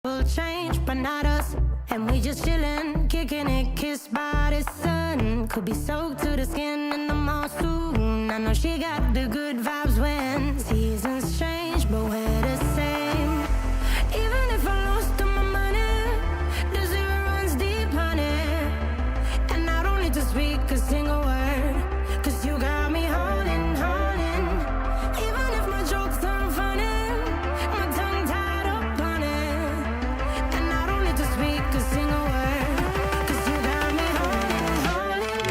Will change, but not us. And we just chillin', kicking it, kissed by the sun. Could be soaked to the skin in the mall soon. I know she got the good vibes when seasons change, but we're the same. Even if I lost all my money, the zero runs deep, honey. And I don't need to speak a single word, 'cause you got me holding, holding. Even if my jokes aren't funny, my tongue tied up on it. And I don't need to speak a single word, 'cause you got me holding, holding.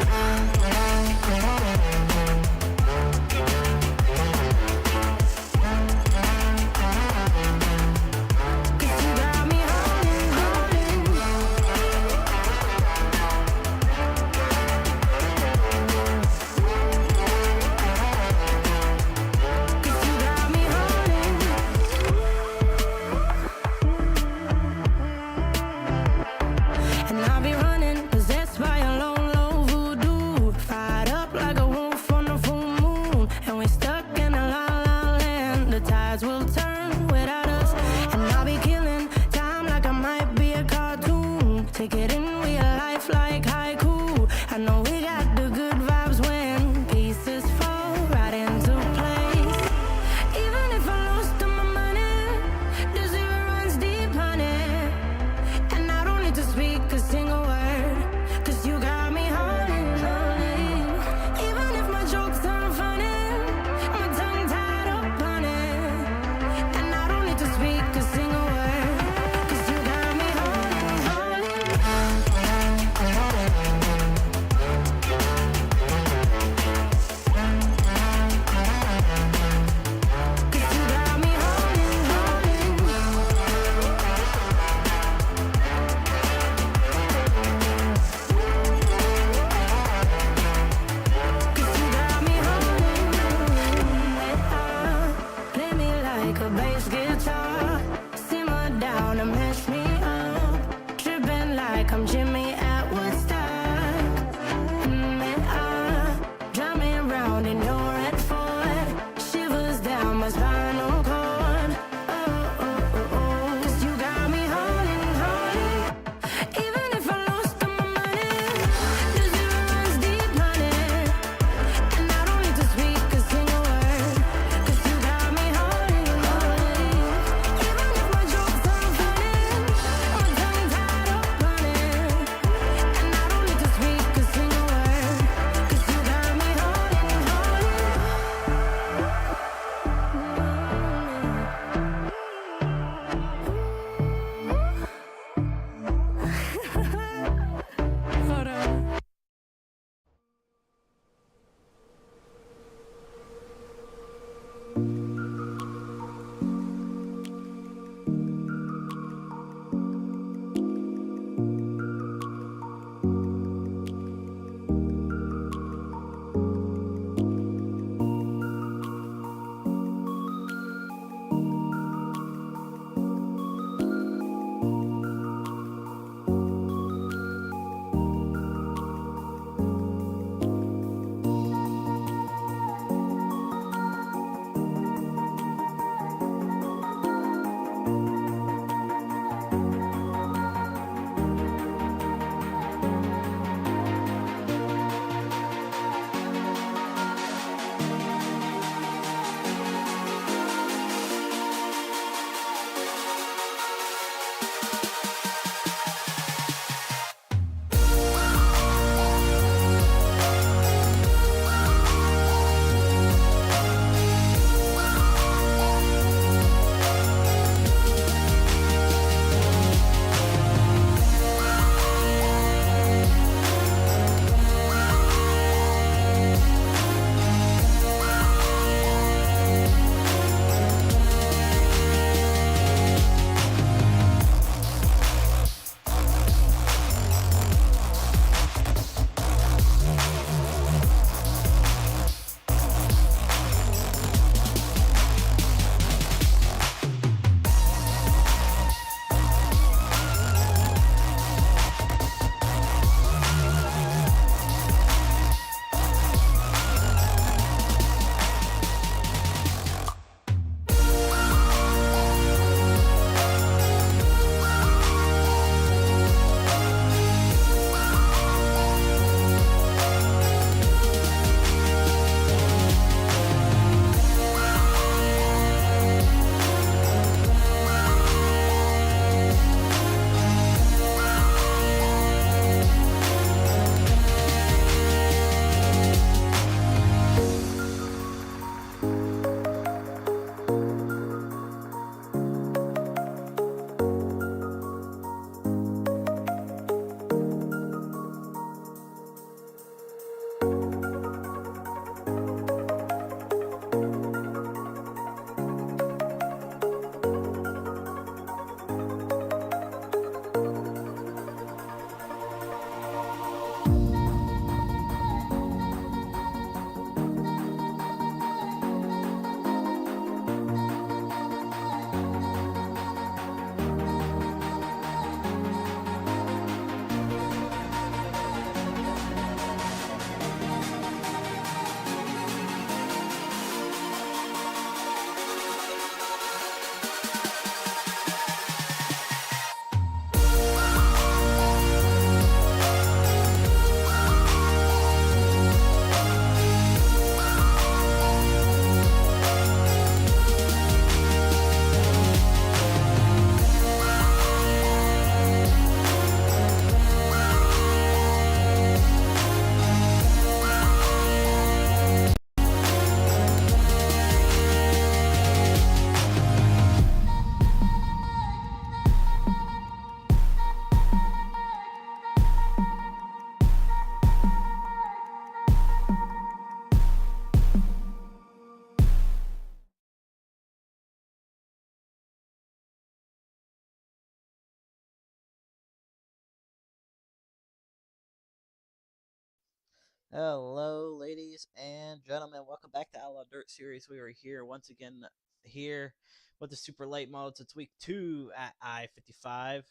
Hello, ladies and gentlemen. Welcome back to Outlaw Dirt Series. We are here once again here with the super late models. It's week 2 at I-55.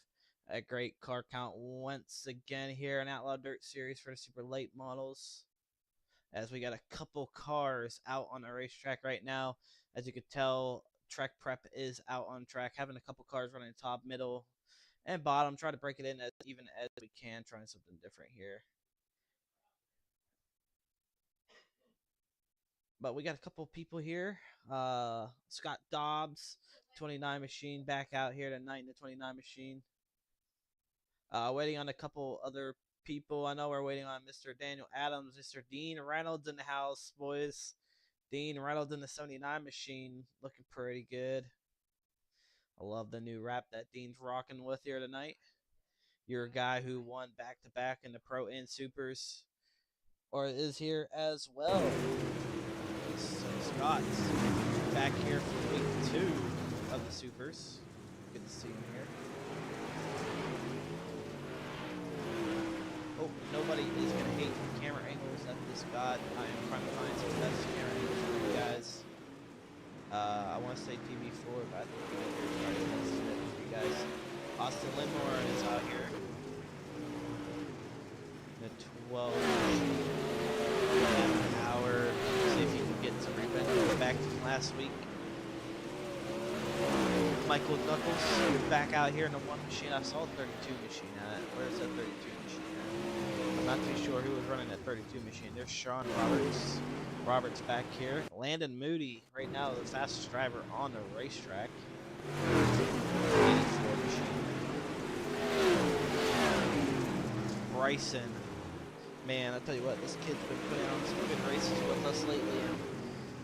A great car count once again here in Outlaw Dirt Series for the super late models. As we got a couple cars out on the racetrack right now. As you can tell, track prep is out on track. Having a couple cars running top, middle, and bottom. Try to break it in as even as we can. Trying something different here. But we got a couple people here. Scott Dobbs, 29 machine, back out here tonight in the 29 machine. Waiting on a couple other people. I know we're waiting on Mr. Daniel Adams, Mr. Dean Reynolds in the house, boys. Dean Reynolds in the 79 machine, looking pretty good. I love the new wrap that Dean's rocking with here tonight. You're a guy who won back-to-back in the Pro and Supers, or is here as well. So Scott's back here for week 2 of the Supers. Good to see him here. Oh, nobody is going to hate the camera angles at this Scott. I am trying to find some best camera angles for you guys. I want to say TV4, but I think I might be for you guys. Austin Linmore is out here. The 12 hour. See if you can get some revenge back from last week. Michael Knuckles back out here in the 1 machine. I saw the 32 machine at. Where's that 32 machine at? I'm not too sure who was running that 32 machine. There's Sean Roberts. Roberts back here. Landon Moody right now the fastest driver on the racetrack. 84 machine. Bryson. Man, I'll tell you what, this kid's been putting on some good races with us lately.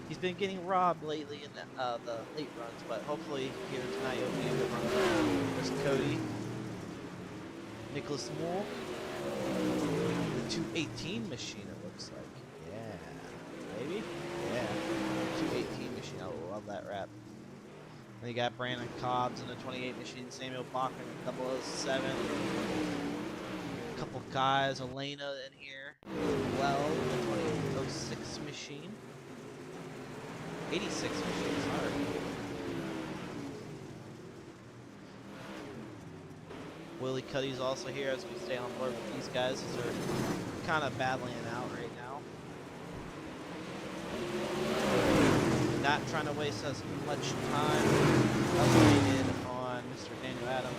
He's been getting robbed lately in the late runs, but hopefully here tonight he'll be a good run. There's Cody. Nicholas Moore. The 218 machine, it looks like. Yeah. Maybe? Yeah. 218 machine. I love that wrap. Then you got Brandon Cobbs in the 28 machine. Samuel Bachman in 007. Couple guys, Elena in here as well, the 2006 machine, 86 machine, sorry. Willie Cuddy's also here as we stay on board with these guys as they're kind of battling it out right now. Not trying to waste as much time. Updated on Mr. Daniel Adams.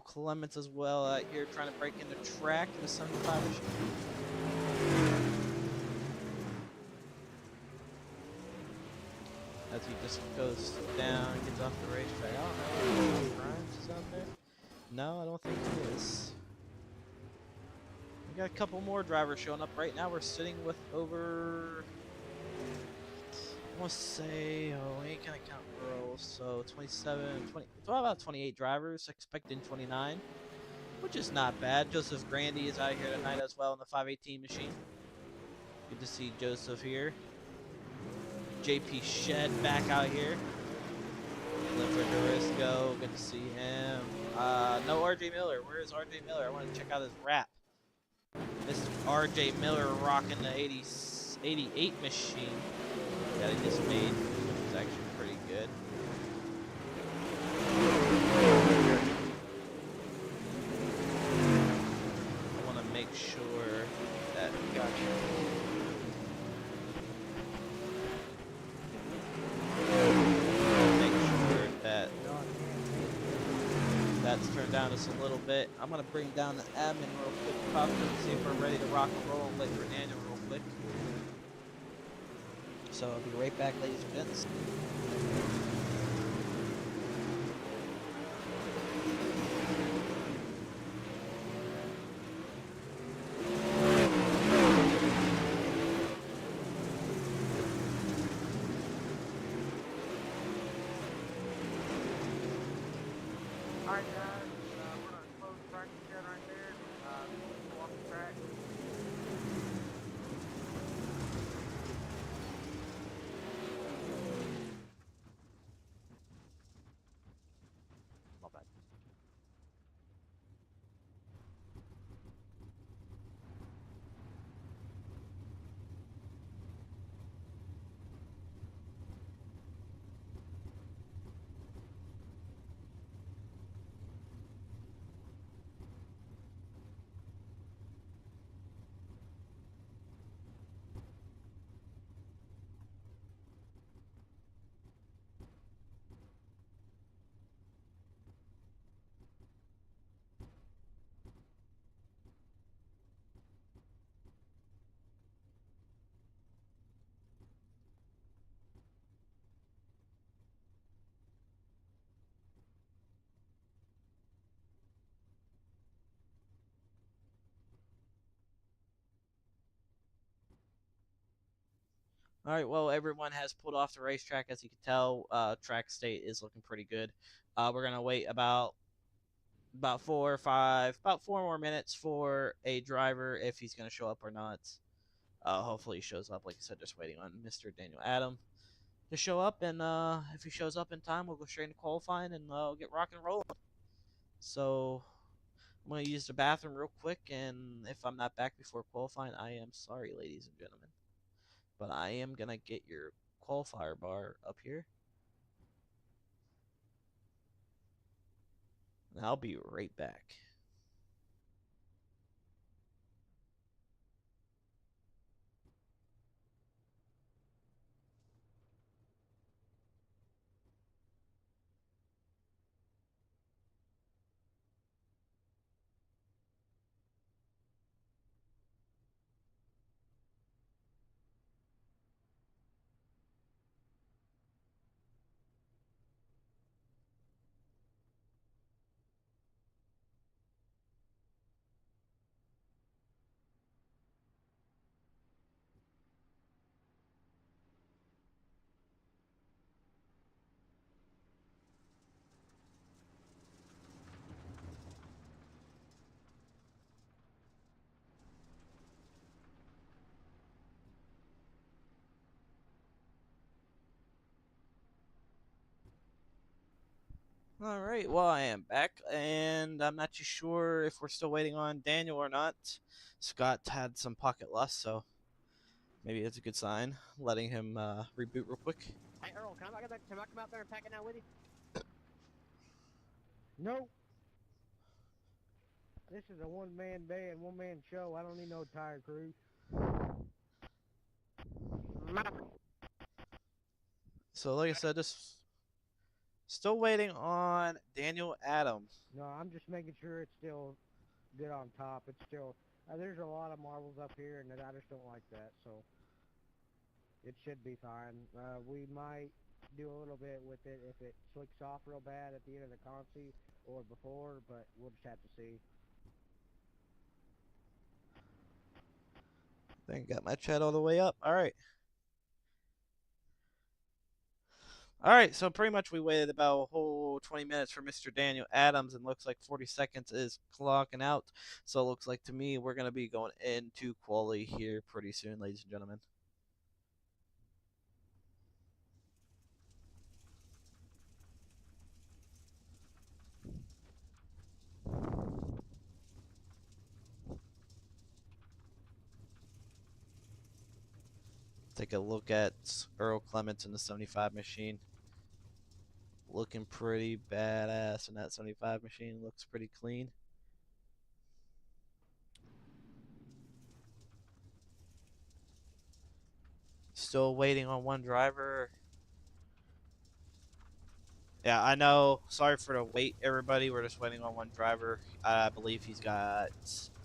Clements as well out here trying to break into track in the 75 machine. As he just goes down and gets off the racetrack. I don't know if Grimes is out there. No, I don't think he is. We got a couple more drivers showing up right now. We're sitting with over, I want to say, oh, we ain't gonna count girls, so 27, 20, it's about 28 drivers, expecting 29, which is not bad. Joseph Grandy is out here tonight as well in the 518 machine. Good to see Joseph here. JP Shed back out here. Clifford Dorisco, good to see him. No RJ Miller. Where is RJ Miller? I want to check out his rap. Mr. RJ Miller rocking the 88 machine that he just made, which is actually pretty good. I want to make sure that that's turned down just a little bit. I'm gonna bring down the admin real quick, pop and see if we're ready to rock and roll and wait for Daniel real quick. So I'll be right back, ladies and gents. Alright guys, we're going to close practice here right there. All right, well, everyone has pulled off the racetrack. As you can tell, track state is looking pretty good. We're gonna wait about 4 or 5, about 4 more minutes for a driver if he's gonna show up or not. Hopefully he shows up. Like I said, just waiting on Mr. Daniel Adam to show up, and if he shows up in time, we'll go straight into qualifying and get rock and rolling. So I'm gonna use the bathroom real quick, and if I'm not back before qualifying, I am sorry, ladies and gentlemen. But I am gonna get your qualifier bar up here, and I'll be right back. All right, well, I am back, and I'm not too sure if we're still waiting on Daniel or not. Scott had some pocket loss, so maybe it's a good sign. Letting him reboot real quick. Hey, Earl, can I come out there and pack it out with you? No. This is a one-man band, one-man show. I don't need no tire crew. So, like I said, just still waiting on Daniel Adam. No, I'm just making sure it's still good on top. It's still... there's a lot of marbles up here, and I just don't like that, so... It should be fine. We might do a little bit with it if it slicks off real bad at the end of the consi or before, but we'll just have to see. I think I got my chat all the way up. All right. All right, so pretty much we waited about a whole 20 minutes for Mr. Daniel Adams, and looks like 40 seconds is clocking out. So it looks like to me we're going to be going into quali here pretty soon, ladies and gentlemen. Take a look at Earl Clements in the 75 machine. Looking pretty badass in that 75 machine. Looks pretty clean. Still waiting on one driver. Yeah, I know. Sorry for the wait, everybody. We're just waiting on one driver. I believe he's got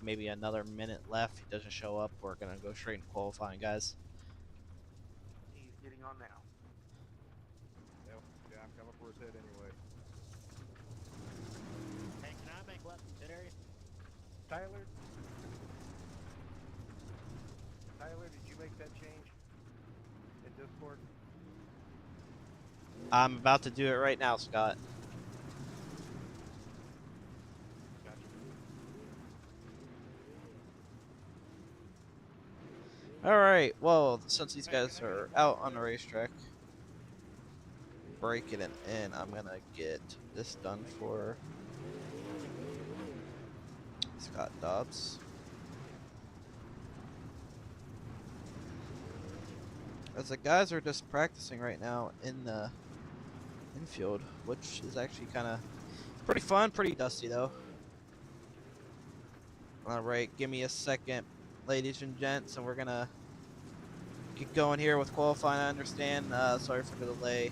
maybe another minute left. If he doesn't show up, we're going to go straight into qualifying, guys. He's getting on now. Yep. Yeah, I'm coming for his head anyway. Hey, can I make left in pit area? Tyler, did you make that change in Discord? I'm about to do it right now, Scott. Gotcha. All right. Well, since these guys are out on the racetrack, breaking it in, I'm going to get this done for Scott Dobbs. As the guys are just practicing right now in the infield, which is actually kind of pretty fun, pretty dusty though. All right, give me a second, ladies and gents, and we're gonna get going here with qualifying. I understand. Sorry for the delay.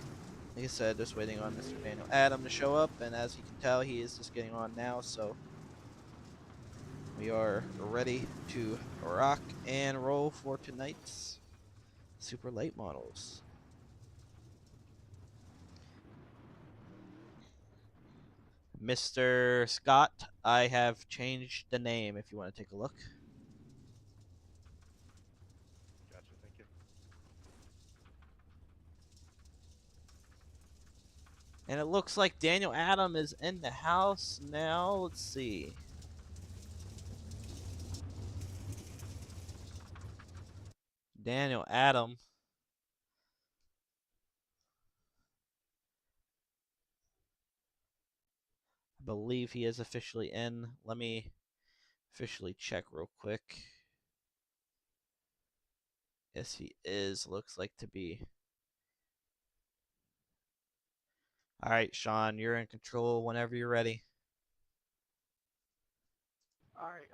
Like I said, just waiting on Mr. Daniel Adam to show up, and as you can tell, he is just getting on now. So we are ready to rock and roll for tonight's super late models. Mr. Scott, I have changed the name if you want to take a look. Gotcha, thank you. And it looks like Daniel Adam is in the house now. Let's see. Daniel Adam. I believe he is officially in. Let me officially check real quick. Yes, he is. Looks like to be. All right, Sean, you're in control whenever you're ready. All right.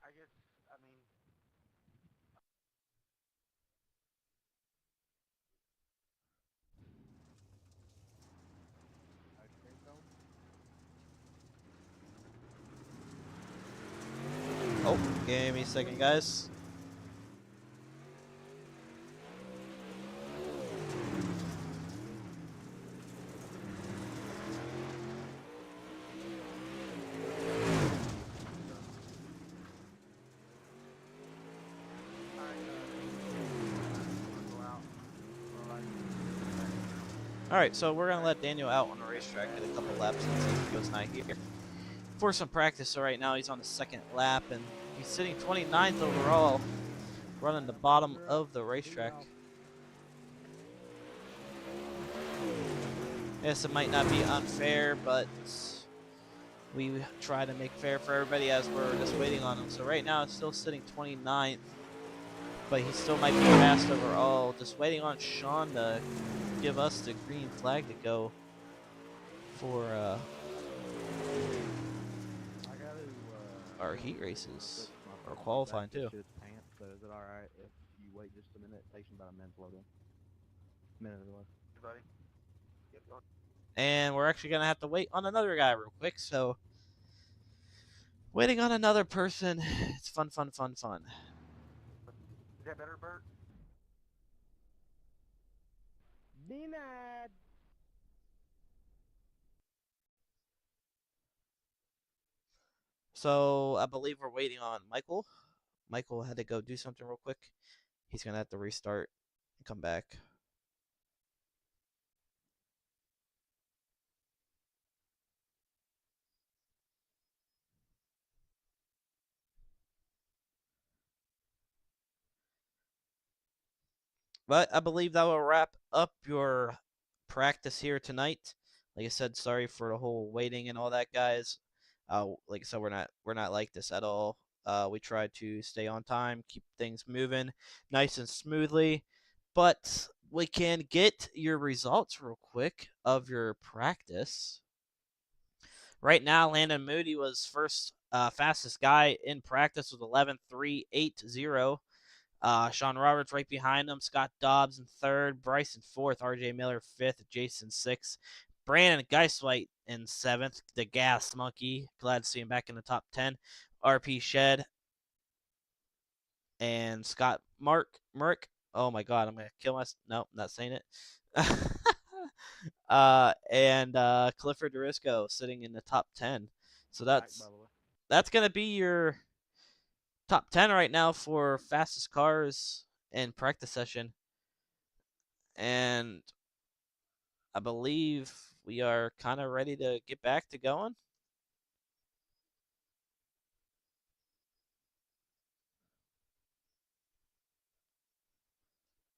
I guess. I mean. Okay, so. Oh, give me a second, guys. All right. Go out. All right. All right, so we're gonna let Daniel out on the racetrack, get a couple laps since he was not here for some practice. So right now he's on the second lap, and he's sitting 29th overall, running the bottom of the racetrack. Yes, it might not be unfair, but we try to make fair for everybody as we're just waiting on him. So right now it's still sitting 29th, but he still might be fast overall. Just waiting on Sean to give us the green flag to go for I got to. our heat races, or qualifying too. His pants, so is it all right if you wait just a minute? It takes him about a minute to load in. Minute or less. Buddy. Get going. And we're actually gonna have to wait on another guy real quick. So waiting on another person. It's fun. Is that better, Bert? Denied. So I believe we're waiting on Michael. Michael had to go do something real quick. He's gonna have to restart and come back. But I believe that will wrap up your practice here tonight. Like I said, sorry for the whole waiting and all that, guys. Like I said, we're not like this at all. We try to stay on time, keep things moving nice and smoothly. But we can get your results real quick of your practice. Right now, Landon Moody was first fastest guy in practice with 11.380. Sean Roberts right behind him. Scott Dobbs in third. Bryson fourth. RJ Miller fifth. Jason sixth. Brandon Geiswhite in seventh. The Gas Monkey. Glad to see him back in the top 10. RP Shed. And Scott Merck. Oh my God, I'm going to kill myself. No, I'm not saying it. And Clifford Durisco sitting in the top 10. So that's going to be your top 10 right now for fastest cars in practice session. And I believe we are kind of ready to get back to going.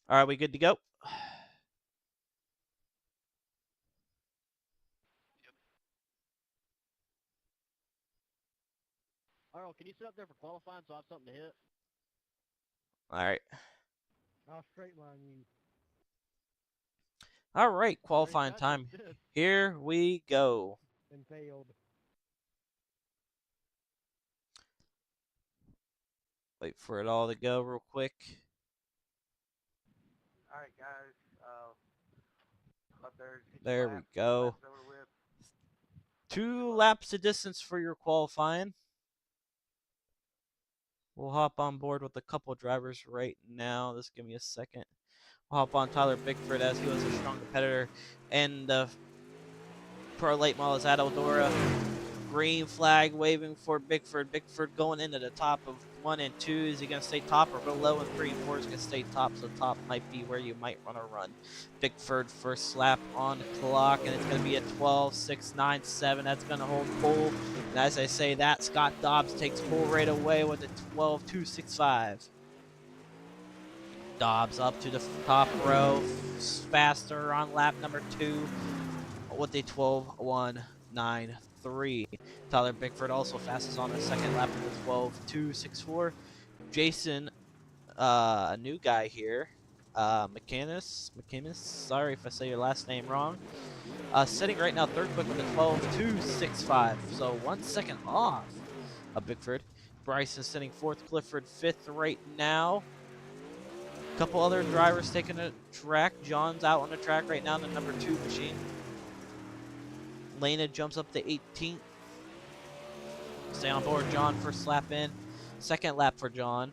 All right, we good to go? Arnold, can you sit up there for qualifying so I have something to hit? All right. I'll straight line you. All right, qualifying time. Here we go. And failed. Wait for it all to go real quick. All right, guys. Up there we go. 2 laps of distance for your qualifying. We'll hop on board with a couple drivers right now. Just give me a second. We'll hop on Tyler Bickford as he was a strong competitor. And Pro Late Models at Eldora Green flag waving for Bickford. Bickford going into the top of 1 and 2. Is he going to stay top or go low? And 3 and 4 is going to stay top. So top might be where you might want to run. Bickford first lap on the clock, and it's going to be a 12.697. That's going to hold pole. And as I say that, Scott Dobbs takes pole right away with a 12.265. Dobbs up to the top row, faster on lap number 2 with a 12.193. Tyler Bickford also fastest on the second lap with a 12.264. Jason, a new guy here, McCannis, sorry if I say your last name wrong, sitting right now third quick with a 12.265, so 1 second off of Bickford. Bryson sitting fourth, Clifford fifth right now. Couple other drivers taking a track. John's out on the track right now in the number 2 machine. Lena jumps up to 18th. Stay on board, John. First lap in. Second lap for John.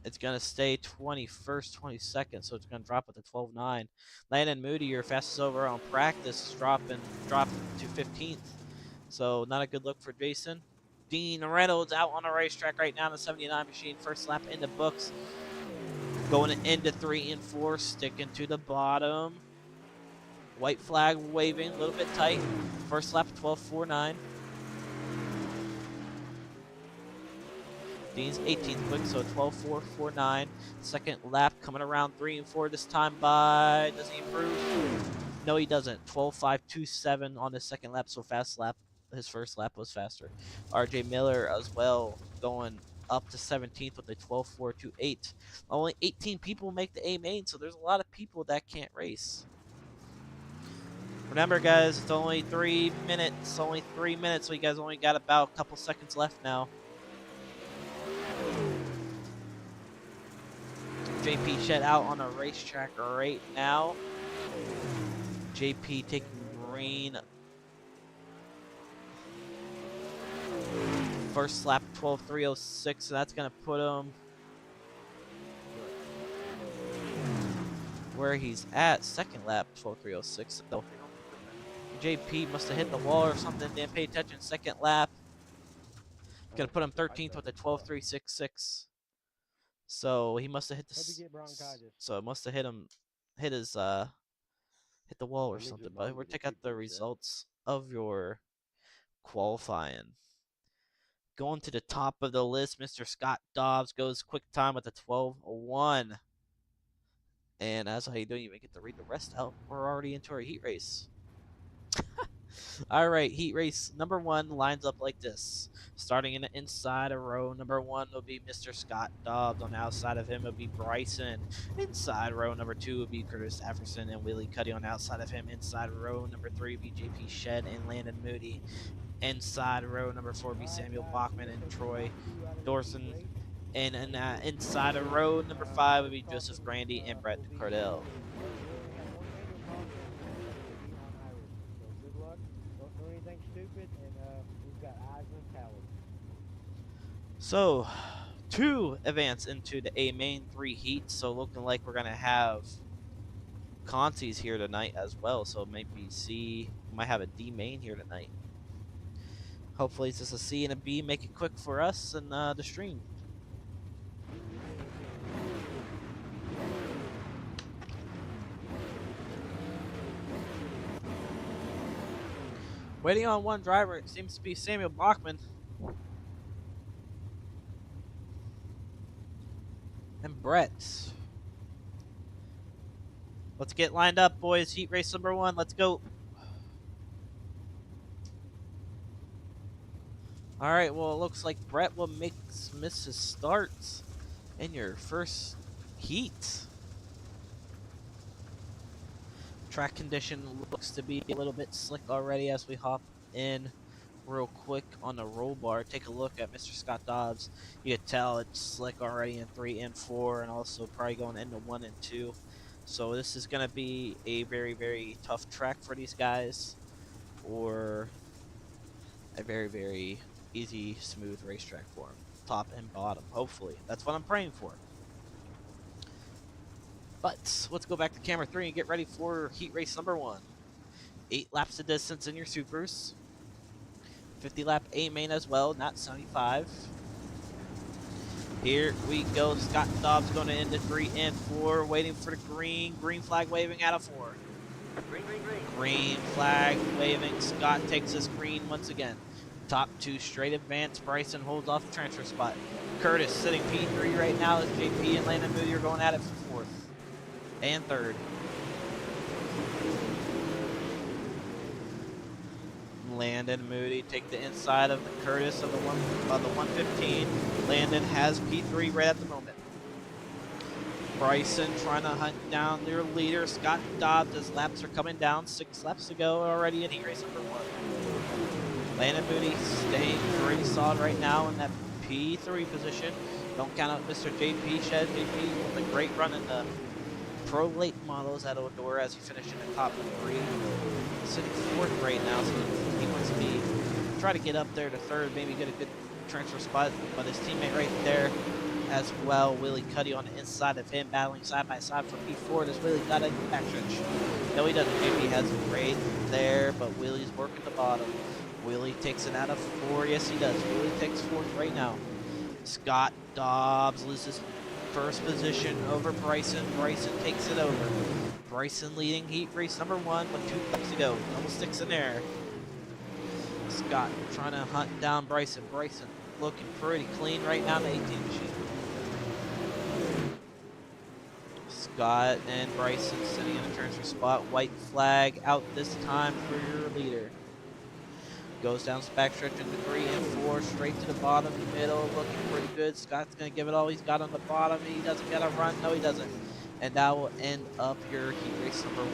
It's going to stay 21st, 22nd, so it's going to drop with a 12.9. Landon Moody, your fastest over on practice, dropped to 15th. So not a good look for Jason. Dean Reynolds out on the racetrack right now in the 79 machine. First lap in the books. Going into 3 and 4, sticking to the bottom. White flag waving, a little bit tight. First lap 12.49. Dean's 18th quick, so 12.449. Second lap coming around 3 and 4 this time by, does he improve? No, he doesn't. 12.527 on his second lap, so fast lap. His first lap was faster. RJ Miller as well, going up to 17th with a 12.428. Only 18 people make the A main, so there's a lot of people that can't race. Remember, guys, it's only 3 minutes. Only 3 minutes, so you guys only got about a couple seconds left now. JP Shed out on a racetrack right now. JP taking green. First lap 12.306, so that's going to put him where he's at. Second lap 12.306. So JP must have hit the wall or something, didn't pay attention. Second lap. Going to put him 13th with a 12.366. So he must have hit the. So it must have hit his hit the wall or something. But we'll check out the results of your qualifying. Going to the top of the list, Mr. Scott Dobbs goes quick time with a 12.01. And as I don't even get to read the rest out, we're already into our heat race. All right, heat race number 1 lines up like this. Starting in the inside of row number 1 will be Mr. Scott Dobbs. On the outside of him will be Bryson. Inside row number 2 will be Curtis Efferson and Willie Cuddy. On the outside of him, inside row number 3 will be JP Shed and Landon Moody. Inside row number 4 will be Samuel Bachman and Troy Dorson. And inside of row number 5 will be Joseph Grandy and Brett Cardell. So, 2 events into the A main 3 heats, so looking like we're gonna have Consies here tonight as well. So maybe C might have a D main here tonight. Hopefully it's just a C and a B. Make it quick for us and the stream. Waiting on one driver, it seems to be Samuel Bachman. And Brett. Let's get lined up, boys. Heat race number 1. Let's go. All right, well, it looks like Brett will miss his starts in your first heat. Track condition looks to be a little bit slick already as we hop in real quick on the roll bar. Take a look at Mr. Scott Dobbs. You can tell it's slick already in 3 and 4 and also probably going into 1 and 2. So this is going to be a very, very tough track for these guys, or a very, very easy, smooth racetrack for them. Top and bottom, hopefully. That's what I'm praying for. But let's go back to camera 3 and get ready for heat race number 1. 8 laps of distance in your supers. 50 lap A main as well, not 75. Here we go. Scott Dobbs going to end the 3 and 4, waiting for the green flag waving out of 4. Green flag waving. Scott takes his green once again. Top 2 straight advance. Bryson holds off the transfer spot. Curtis sitting P3 right now as JP and Landon Moody are going at it for 4th and 3rd. Landon Moody take the inside of the Curtis of the 115. Landon has P3 right at the moment. Bryson trying to hunt down their leader, Scott Dobbs, as laps are coming down. 6 laps to go already in heat race number 1. Landon Moody staying pretty solid right now in that P3 position. Don't count out Mr. JP Shed. JP with a great run in the Pro Late Models at Odor as he finished in the top 3. Sitting 4th right now, so he wants to try to get up there to 3rd, maybe get a good transfer spot, but his teammate right there as well, Willie Cuddy on the inside of him, battling side by side for P4. Does Willie got a backstretch? No, he doesn't. JP has it right there, but Willie's working the bottom. Willie takes it out of 4. Yes, he does. Willie takes 4th right now. Scott Dobbs loses 1st position over Bryson. Bryson takes it over. Bryson leading heat race number 1 with 2 laps to go. Double sticks in there. Scott trying to hunt down Bryson. Bryson looking pretty clean right now in the 18 machine. Scott and Bryson sitting in a transfer spot. White flag out this time for your leader. Goes down backstretch into 3 and 4, straight to the bottom, middle, looking pretty good. Scott's going to give it all he's got on the bottom. He doesn't get a run. No, he doesn't. And that will end up your heat race number 1.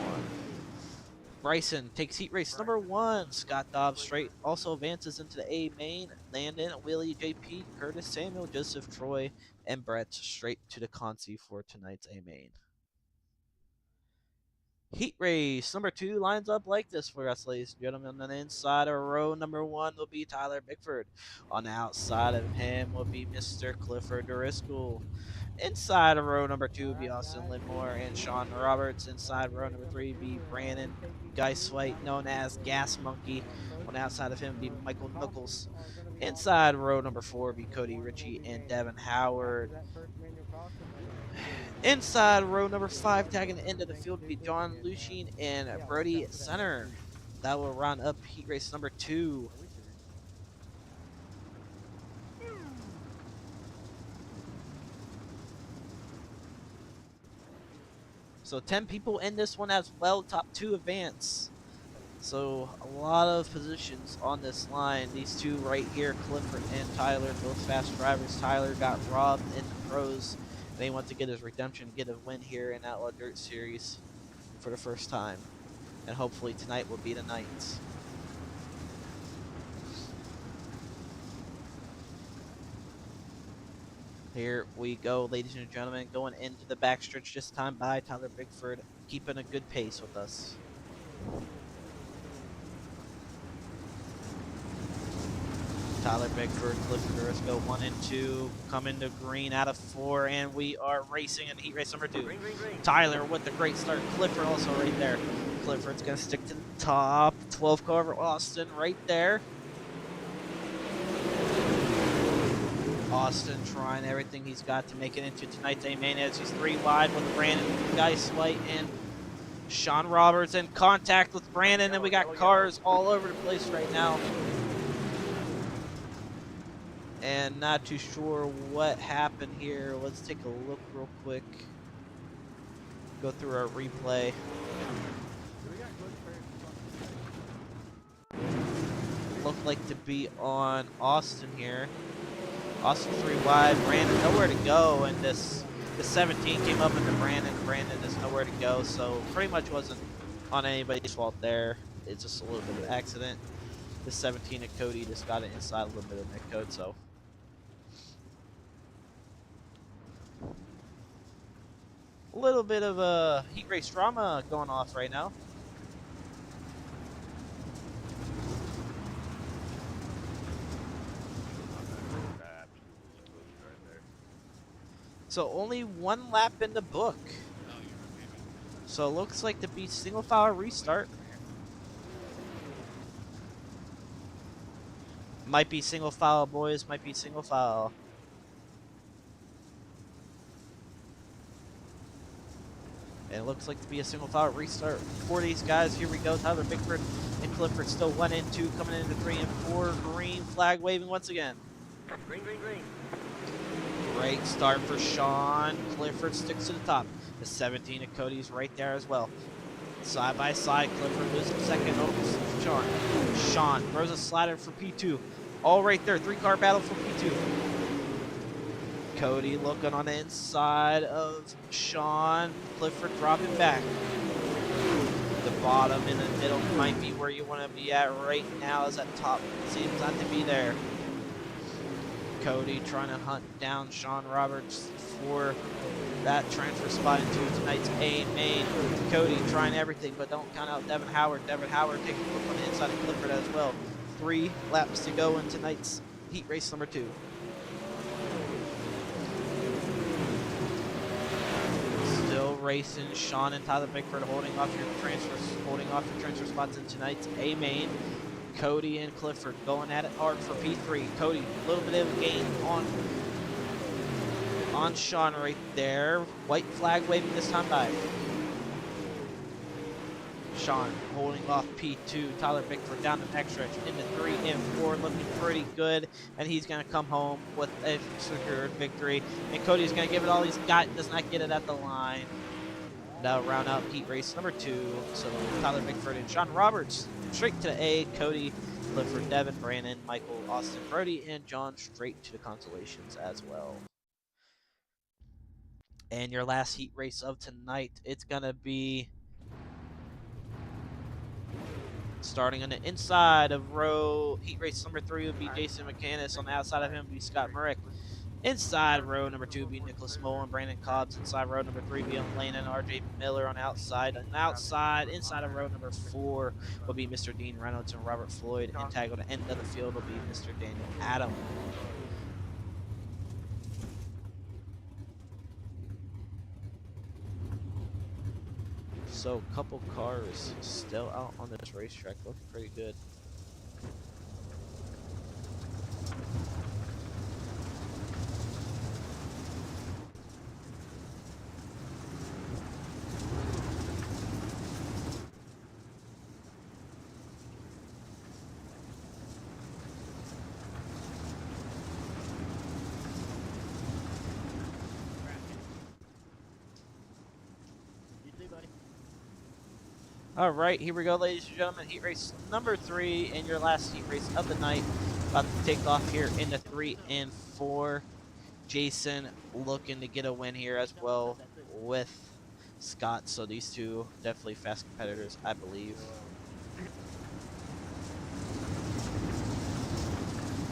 Bryson takes heat race number 1. Scott Dobbs straight also advances into the A main. Landon, Willie, JP, Curtis, Samuel, Joseph, Troy, and Brett straight to the consi for tonight's A main. Heat race number 2 lines up like this for us, ladies and gentlemen. On the inside of row number 1 will be Tyler Bickford. On the outside of him will be Mr. Clifford Driscoll. Inside of row number 2 will be Austin Lidmore and Sean Roberts. Inside row number 3 will be Brandon Geiswhite, known as Gas Monkey. On the outside of him will be Michael Knuckles. Inside row number 4 will be Cody Ritchie and Devin Howard. Inside row number 5, tagging the end of the field, will be John Lucien and Brody Center. That will round up heat race number 2. So 10 people in this one as well, top 2 advance. So a lot of positions on this line. These two right here, Clifford and Tyler, both fast drivers. Tyler got robbed in the pros. They want to get his redemption, get a win here in Outlaw Dirt Series for the first time. And hopefully tonight will be the night. Here we go, ladies and gentlemen, going into the backstretch this time by Tyler Bickford, keeping a good pace with us. Tyler Bickford, Clifford Driscoll, 1 and 2, coming to green out of 4, and we are racing in heat race number 2. Green. Tyler with the great start, Clifford also right there. Clifford's going to stick to the top, 12 car over Austin right there. Austin trying everything he's got to make it into tonight's A main as he's 3 wide with Brandon Geiswhite and Sean Roberts in contact with Brandon, and we got cars all over the place right now. And not too sure what happened here. Let's take a look real quick. Go through our replay. Looked like to be on Austin here. Austin 3 wide, Brandon nowhere to go, and the 17 came up into Brandon. Brandon is nowhere to go, so pretty much wasn't on anybody's fault there. It's just a little bit of an accident. The 17 of Cody just got it inside a little bit of net code, so. A little bit of a heat race drama going off right now. So only 1 lap in the book. So it looks like to be single file restart. Might be single file, boys. Might be single file. And it looks like to be a single file restart for these guys. Here we go. Tyler Bickford and Clifford still 1 and 2, coming into 3 and 4. Green flag waving once again. Green, green, green. Great start for Sean. Clifford sticks to the top. The 17 of Cody's right there as well. Side by side, Clifford loses second over Sean. Sean throws a slider for P2. All right there. 3-car battle for P2. Cody looking on the inside of Sean. Clifford dropping back. The bottom in the middle might be where you want to be at right now, as that top seems not to be there. Cody trying to hunt down Sean Roberts for that transfer spot into tonight's A main. Cody trying everything, but don't count out Devin Howard. Devin Howard taking a look on the inside of Clifford as well. 3 laps to go in tonight's heat race number 2. Still racing. Sean and Tyler Bickford holding off your transfer spots in tonight's A main. Cody and Clifford going at it hard for P3. Cody, a little bit of a gain on Sean right there. White flag waving this time by. Sean holding off P2. Tyler Bickford down the next stretch into 3 and 4, looking pretty good. And he's going to come home with a secured victory. And Cody's going to give it all he's got. Does not get it at the line. That'll round out heat race number 2. So Tyler Bickford and Sean Roberts straight to the A. Cody, Clifford, Devin, Brandon, Michael, Austin, Brody, and John straight to the consolations as well. And your last heat race of tonight, it's going to be starting on the inside of row. Heat race number 3 would be Jason McCannis. On the outside of him would be Scott Murrick. Inside row number 2 would be Nicholas Mole and Brandon Cobbs. Inside row number 3 would be Lane and RJ Miller on the outside. And inside of row number 4 will be Mr. Dean Reynolds and Robert Floyd. And tag on the end of the field will be Mr. Daniel Adam. So a couple cars still out on this racetrack, looking pretty good. All right, here we go, ladies and gentlemen. Heat race number 3 and your last heat race of the night. About to take off here in the 3 and 4. Jason looking to get a win here as well with Scott. So these two definitely fast competitors, I believe.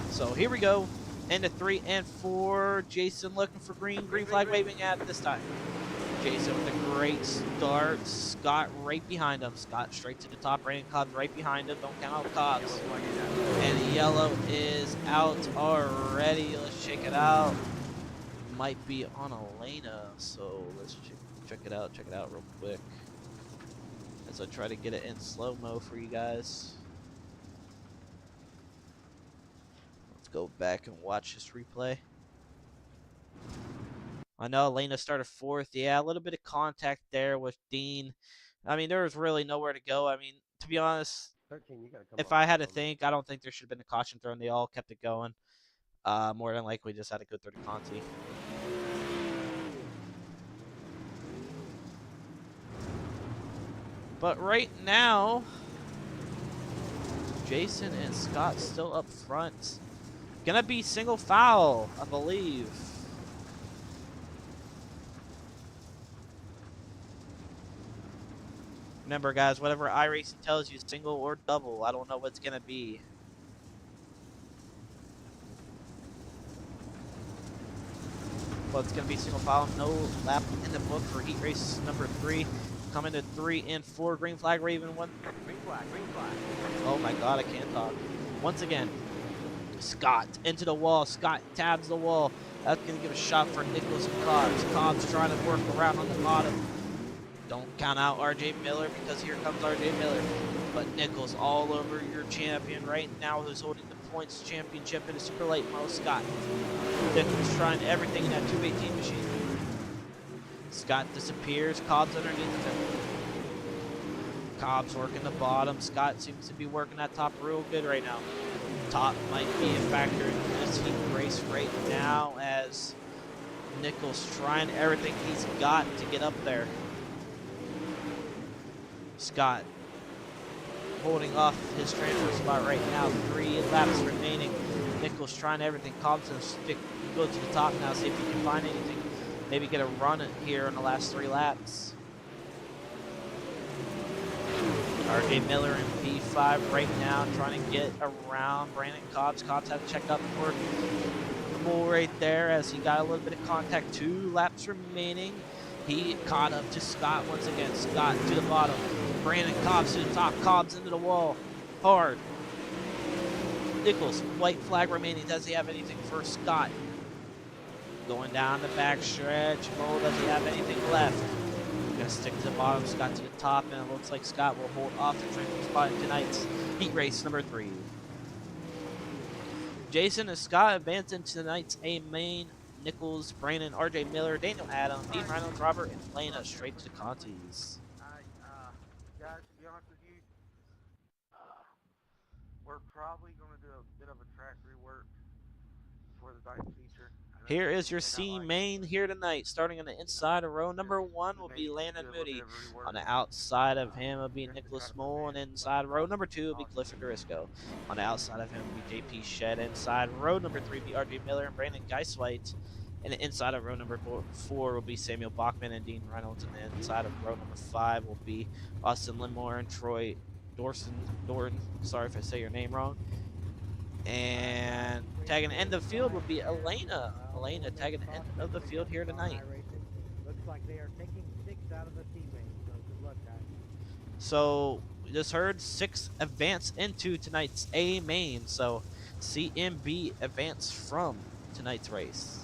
So here we go. Into 3 and 4. Jason looking for green flag waving at this time. Jason with a great start. Scott right behind him. Scott straight to the top. Brandon Cobbs right behind him. Don't count out Cobbs. And yellow is out already. Let's check it out. Might be on Elena. So let's check it out. Check it out real quick. As I try to get it in slow-mo for you guys. Let's go back and watch this replay. I know Elena started 4th. Yeah, a little bit of contact there with Dean. I mean, there was really nowhere to go. I mean, to be honest, 13, you gotta come if up I with had to something. think, I don't think there should have been a caution thrown. They all kept it going. More than likely just had to go through the Conti. But right now, Jason and Scott still up front. Gonna be single foul, I believe. Remember, guys, whatever iRacing tells you, single or double, I don't know what's going to be. Well, it's going to be single file. No lap in the book for heat race number 3. Coming to 3 and 4. Green flag, Raven 1. Green flag, green flag. Oh, my God, I can't talk. Once again, Scott into the wall. Scott tabs the wall. That's going to give a shot for Nicholas and Cobbs. Cobbs trying to work around on the bottom. Don't count out RJ Miller because here comes RJ Miller. But Nichols all over your champion right now who's holding the points championship in a super late model. Scott Nichols trying everything in that 218 machine. Scott disappears. Cobb's underneath of him. Cobb's working the bottom. Scott seems to be working that top real good right now. Top might be a factor in this heat race right now as Nichols trying everything he's got to get up there. Scott holding off his transfer spot right now. 3 laps remaining. Nichols trying everything. Cobb's gonna go to the top now, see if he can find anything. Maybe get a run here in the last 3 laps. RJ Miller in P5 right now, trying to get around Brandon Cobbs. Cobbs had to check up for the bull right there as he got a little bit of contact. 2 laps remaining. He caught up to Scott once again. Scott to the bottom. Brandon Cobbs to the top. Cobbs into the wall. Hard. Nichols, white flag remaining. Does he have anything for Scott? Going down the back stretch. Mo, does he have anything left? Gonna stick to the bottom, Scott to the top, and it looks like Scott will hold off the transfer spot in tonight's heat race number 3. Jason and Scott advance into tonight's A main. Nichols, Brandon, RJ Miller, Daniel Adam, Dean Reynolds, Robert, and Lena straight to the Contis. Guys, to be honest with you, we're probably going to do a bit of a track rework for the night feature. Here is your C main here tonight. Starting on the inside of row number 1 will be Landon Moody. On the outside of him will be Nicholas Mole, and inside row number 2 will be Clifford Garisco. On the outside of him will be JP Shed. Inside row number 3 will be RJ Miller and Brandon Geisweit. And inside of row number 4 will be Samuel Bachman and Dean Reynolds. And then inside of row number 5 will be Austin Linmore and Troy Dorton. Sorry if I say your name wrong. And tagging the end of the field will be Elena. Elena tagging the end of the field here tonight. Looks like they are taking 6 out of the C main, so good luck, guys. So we just heard 6 advance into tonight's A main. So CMB advance from tonight's race.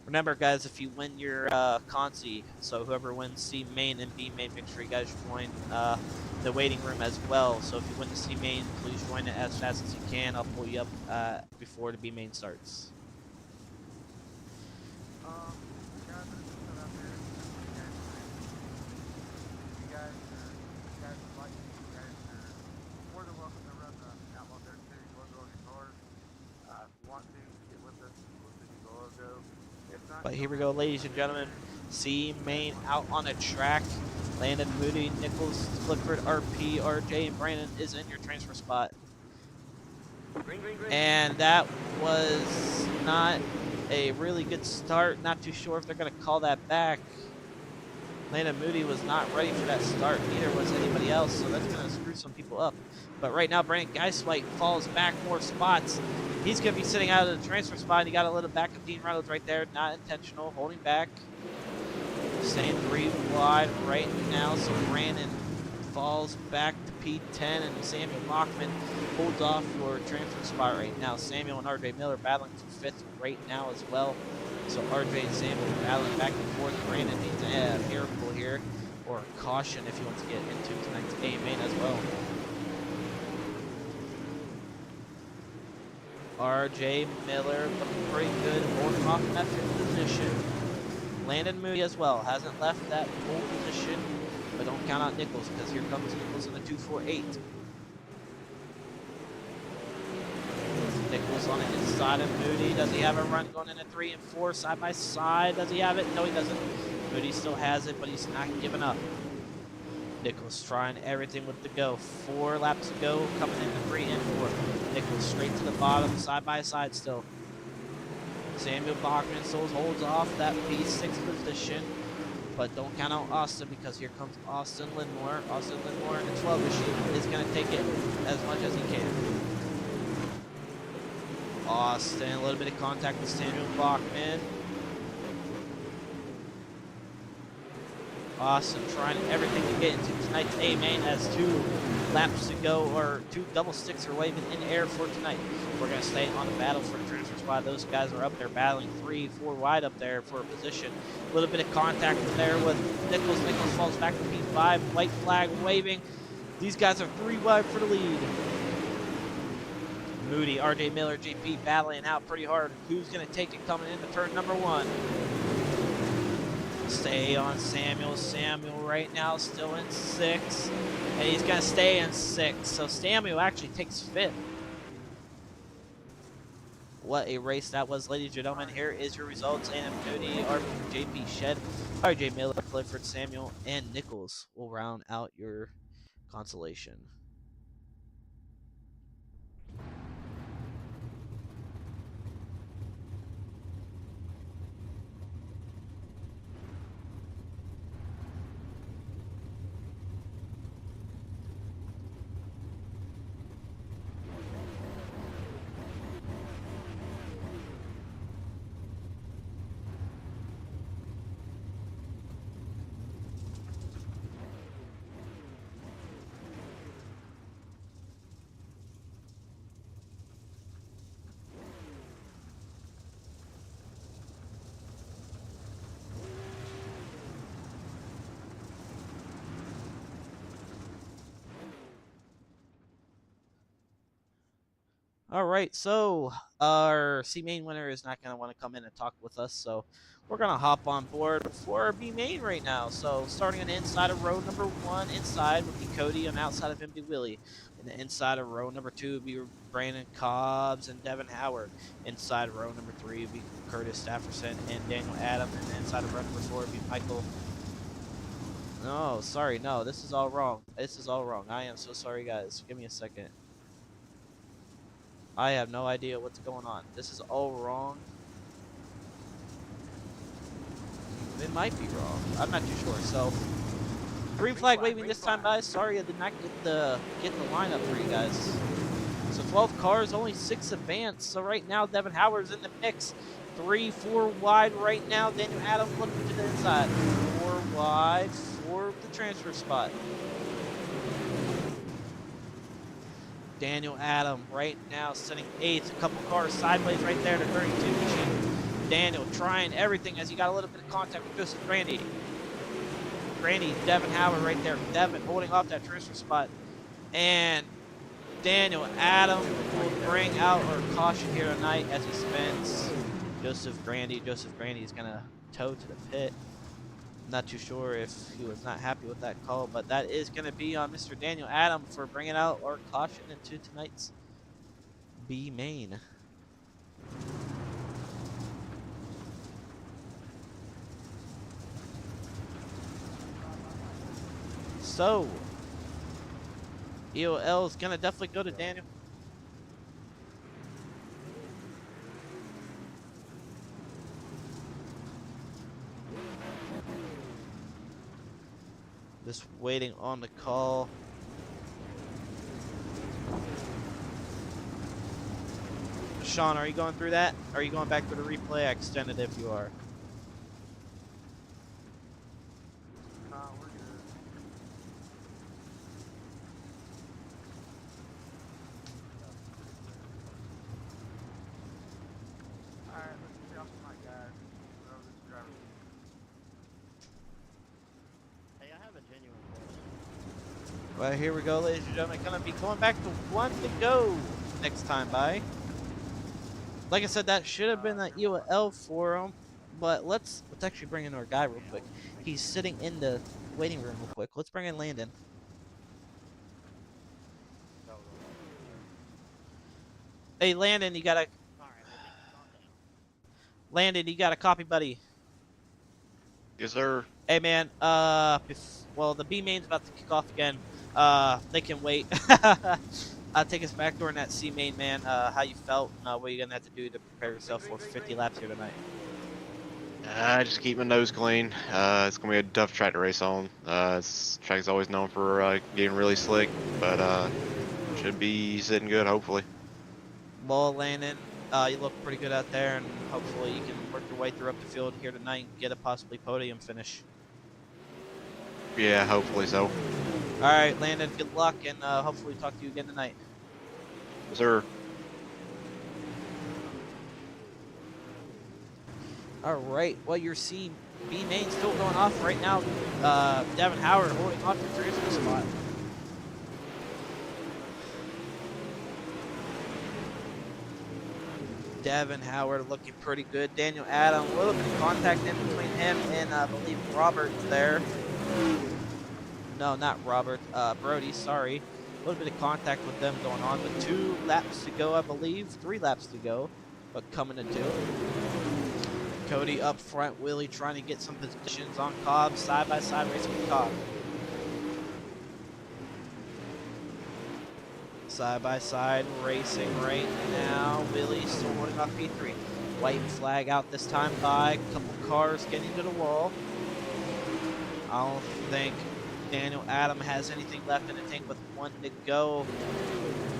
Remember, guys, if you win your Consi, so whoever wins C main and B main, make sure you guys join the waiting room as well. So if you win the C main, please join it as fast as you can. I'll pull you up before the B main starts. But here we go, ladies and gentlemen. C main out on the track. Landon, Moody, Nichols, Clifford, RP, RJ, and Brandon is in your transfer spot. Green, green, green. And that was not a really good start. Not too sure if they're going to call that back. Landon Moody was not ready for that start. Neither was anybody else, so that's going to screw some people up. But right now, Brandon Geisweit falls back more spots. He's going to be sitting out of the transfer spot. He got a little back of Dean Reynolds right there. Not intentional. Holding back. Staying 3 wide right now. So Brandon falls back to P10. And Samuel Bachman holds off for a transfer spot right now. Samuel and RJ Miller battling for 5th right now as well. So RJ and Samuel battling back and forth. Brandon needs a miracle here. Or a caution if he wants to get into tonight's A main as well. RJ Miller looking pretty good, holding off in that 5th position. Landon Moody as well, hasn't left that pole position, but don't count out Nichols because here comes Nichols in the 248. Nichols on the inside of Moody. Does he have a run going into 3 and 4 side by side? Does he have it? No, he doesn't. Moody still has it, but he's not giving up. Nichols trying everything with the go. 4 laps to go, coming into 3 and 4. Nichols straight to the bottom, side by side still. Samuel Bachman still holds off that P6 position, but don't count out Austin because here comes Austin Linmore. Austin Linmore in the 12 machine is going to take it as much as he can. Austin, a little bit of contact with Samuel Bachman. Awesome, trying everything to get into tonight's A main as 2 laps to go, or 2 double sticks are waving in air for tonight. We're going to stay on the battle for the transfer spot. Those guys are up there battling 3, 4 wide up there for a position. A little bit of contact there with Nichols. Nichols falls back to P5, white flag waving. These guys are 3 wide for the lead. Moody, RJ Miller, JP battling out pretty hard. Who's going to take it coming into turn number 1? Stay on Samuel. Samuel right now still in 6th, and he's going to stay in 6th. So Samuel actually takes 5th. What a race that was, ladies and gentlemen. Here is your results. A&M Moody, JP Shed, RJ Miller, Clifford, Samuel, and Nichols will round out your consolation. All right, so our C main winner is not going to want to come in and talk with us, so we're going to hop on board for our B main right now. So starting on the inside of row number 1, inside would be Cody, and outside of him be Willie. And the inside of row number 2 would be Brandon Cobbs and Devin Howard. Inside of row number 3 would be Curtis Stafferson and Daniel Adams. And inside of row number 4 would be Michael. No, sorry, no, this is all wrong. This is all wrong. I am so sorry, guys. Give me a second. I have no idea what's going on. This is all wrong. It might be wrong. I'm not too sure. So, green flag waving this time, guys. Sorry I did not get the lineup for you guys. So 12 cars, only 6 advance. So right now, Devin Howard's in the mix. 3, 4 wide right now. Daniel Adams looking to the inside. 4 wide for the transfer spot. Daniel Adams right now sitting 8th. A couple cars sideways right there to 32 machine. Daniel trying everything as he got a little bit of contact with Joseph Grandy. Grandy, Devin Howard right there. Devin holding off that transfer spot. And Daniel Adams will bring out our caution here tonight as he spins Joseph Grandy. Joseph Grandy is going to tow to the pit. Not too sure if he was not happy with that call, but that is going to be on Mr. Daniel Adams for bringing out our caution into tonight's B main. So, EOL is going to definitely go to Daniel. Just waiting on the call. Sean, are you going through that? Are you going back to the replay? I extended if you are. We're good. Alright, let's get off the mic, guys. Whoever this driver is. Hey, I have a genuine question. Well, here we go, ladies and gentlemen. Going to be going back to 1 to go next time by. Like I said, that should have been an EOL for him, but let's actually bring in our guy real quick. He's sitting in the waiting room real quick. Let's bring in Landon. Hey, Landon, you got a copy, buddy? Yes, sir. Hey, man. Well, the B main's about to kick off again. They can wait. Take us back during that C main, man. How you felt? What are you gonna have to do to prepare yourself for 50 laps here tonight? Just keep my nose clean. It's gonna be a tough track to race on. This track is always known for getting really slick, but should be sitting good, hopefully. Well, Landon, you look pretty good out there, and hopefully you can work your way through up the field here tonight and get a possibly podium finish. Yeah, hopefully so. All right, Landon, good luck, and hopefully talk to you again tonight. Yes, sir. All right, well, you're seeing B main still going off right now. Devin Howard holding off the transfer spot. Devin Howard looking pretty good. Daniel Adam, a little bit of contact in between him and I believe Robert there. No, not Robert. Brody, sorry. A little bit of contact with them going on, but 2 laps to go, I believe. 3 laps to go, but coming to 2. Cody up front, Willie trying to get some positions on Cobb, side-by-side racing with Cobb. Side-by-side racing right now. Willie still holding off P3. White flag out this time by a couple cars getting to the wall. I don't think Daniel Adam has anything left in the tank with 1 to go.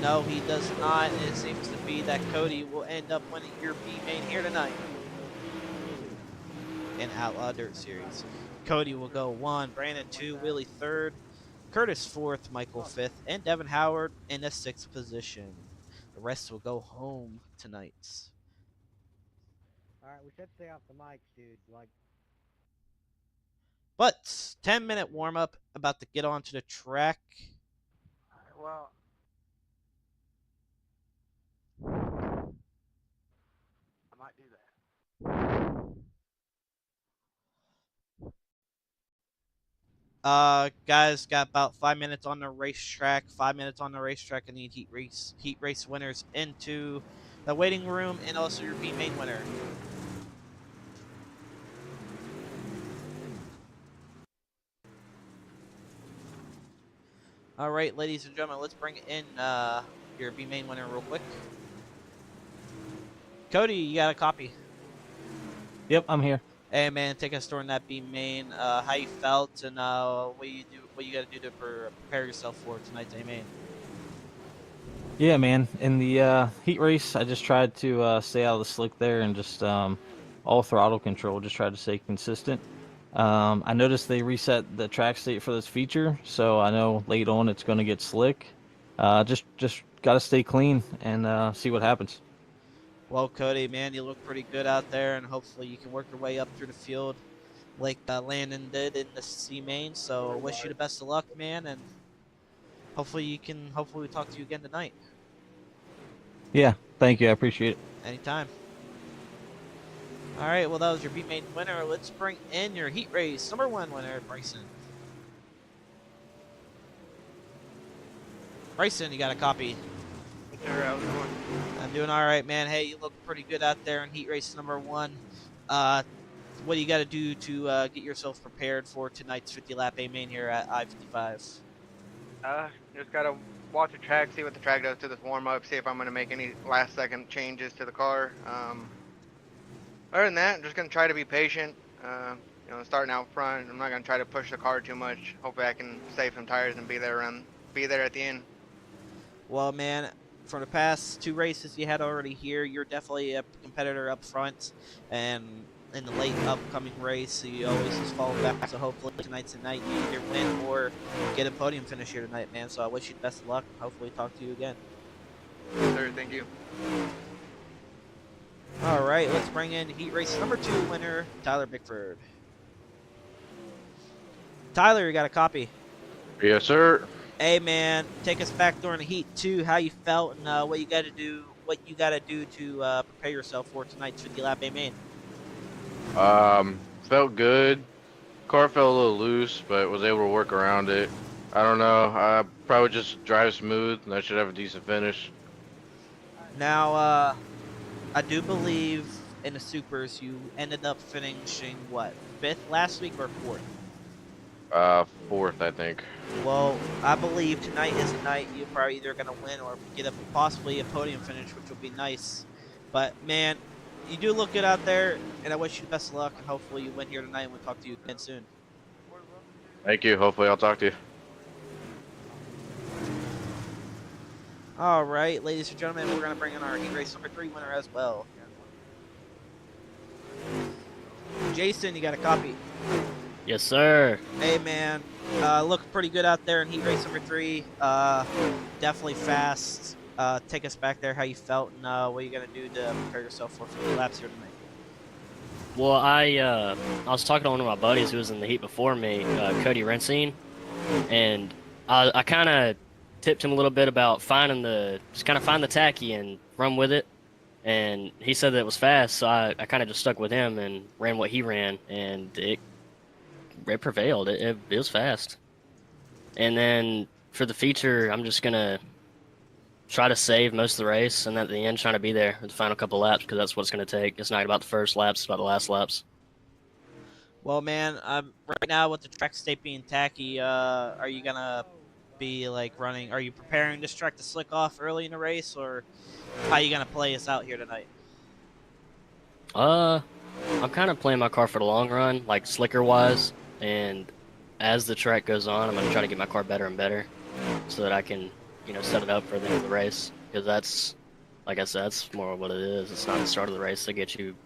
No, he does not. It seems to be that Cody will end up winning your B main here tonight in Outlaw Dirt Series. Cody will go 1, Brandon 2, Willie 3rd, Curtis 4th, Michael 5th, and Devin Howard in the 6th position. The rest will go home tonight. All right, we should stay off the mics, dude. Like, But 10-minute warm up, about to get onto the track. Well, I might do that. Guys, got about 5 minutes on the racetrack. 5 minutes on the racetrack. I need heat race winners into the waiting room, and also your B main winner. All right, ladies and gentlemen, let's bring in your B main winner real quick. Cody, you got a copy? Yep, I'm here. Hey man, take us during that B main. How you felt, and what you got to do to prepare yourself for tonight's A main. Yeah, man. In the heat race, I just tried to stay out of the slick there and just all throttle control. Just tried to stay consistent. I noticed they reset the track state for this feature, so I know late on it's going to get slick. Just got to stay clean and see what happens. Well, Cody, man, you look pretty good out there, and hopefully you can work your way up through the field like Landon did in the C main. So, wish you the best of luck, man, and hopefully we talk to you again tonight. Yeah, thank you. I appreciate it. Anytime. All right, well, that was your B main winner. Let's bring in your heat race number 1 winner, Bryson. Bryson, you got a copy? Sure, how's it going? I'm doing all right, man. Hey, you look pretty good out there in heat race number 1. What do you got to do to get yourself prepared for tonight's 50-lap A main here at I-55? Just gotta watch the track, see what the track does to this warm-up, see if I'm gonna make any last-second changes to the car. Other than that, I'm just gonna try to be patient. Starting out front, I'm not gonna try to push the car too much. Hopefully, I can save some tires and be there at the end. Well, man, from the past 2 races you had already here, you're definitely a competitor up front, and in the late upcoming race, you always just fall back. So hopefully tonight's the night you either win or get a podium finish here tonight, man. So I wish you the best of luck. Hopefully talk to you again. Yes, sir, thank you. All right, let's bring in heat race number 2 winner, Tyler Bickford. Tyler, you got a copy? Yes, sir. Hey man, take us back during the heat 2. How you felt and what you got to do to prepare yourself for tonight's 50-lap A main. Felt good. Car felt a little loose, but was able to work around it. I don't know. I probably just drive smooth, and I should have a decent finish. Now, I do believe in the supers you ended up finishing what, 5th last week or 4th? 4th, I think. Well, I believe tonight is the night you're probably either gonna win or get possibly a podium finish, which would be nice. But man, you do look good out there, and I wish you the best of luck, and hopefully you win here tonight, and we'll talk to you again soon. Thank you. Hopefully I'll talk to you. All right, ladies and gentlemen, we're gonna bring in our heat race number 3 winner as well. Jason, you got a copy? Yes, sir. Hey man, looked pretty good out there in heat race number 3. Definitely fast. Take us back there, how you felt, and what you gonna do to prepare yourself for 50 laps here tonight. Well, I was talking to one of my buddies who was in the heat before me, Cody Rensine, and I kind of tipped him a little bit about just kind of find the tacky and run with it. And he said that it was fast, so I kind of just stuck with him and ran what he ran, and it prevailed. It was fast. And then for the feature, I'm just gonna try to save most of the race, and at the end, trying to be there with the final couple laps because that's what it's gonna take. It's not about the first laps; it's about the last laps. Well, man, right now with the track state being tacky, are you gonna be like running? Are you preparing this track to slick off early in the race, or how you gonna play us out here tonight? Uh, I'm kind of playing my car for the long run, like slicker wise, and as the track goes on, I'm gonna try to get my car better and better, so that I can, set it up for the end of the race. Because that's, like I said, that's more what it is. It's not the start of the race to get you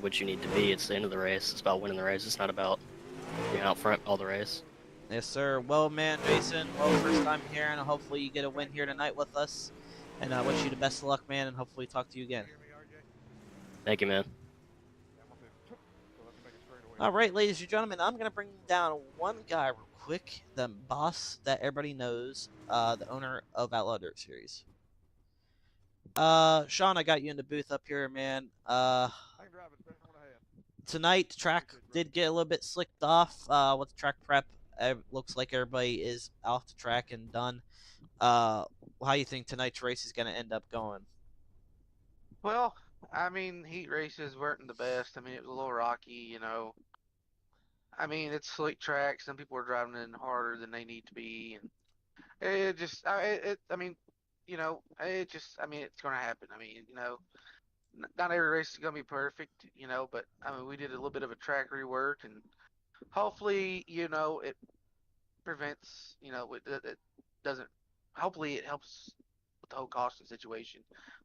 what you need to be. It's the end of the race. It's about winning the race. It's not about being out front all the race. Yes, sir. Well, man, Jason. Well, first time here, and hopefully you get a win here tonight with us. And I wish you the best of luck, man, and hopefully talk to you again. Thank you, man. All right, ladies and gentlemen, I'm gonna bring down one guy real quick, the boss that everybody knows, the owner of Outlaw Dirt Series. Sean, I got you in the booth up here, man. Tonight the track did get a little bit slicked off with the track prep. It looks like everybody is off the track and done. How you think tonight's race is gonna end up going? Well, I mean, heat races weren't the best. I mean, it was a little rocky, I mean, it's slick track. Some people are driving in harder than they need to be, and it just, I mean, it just, I mean, it's gonna happen. I mean, not every race is gonna be perfect, but I mean, we did a little bit of a track rework, and hopefully, it prevents, it doesn't. Hopefully, it helps with the whole caution situation.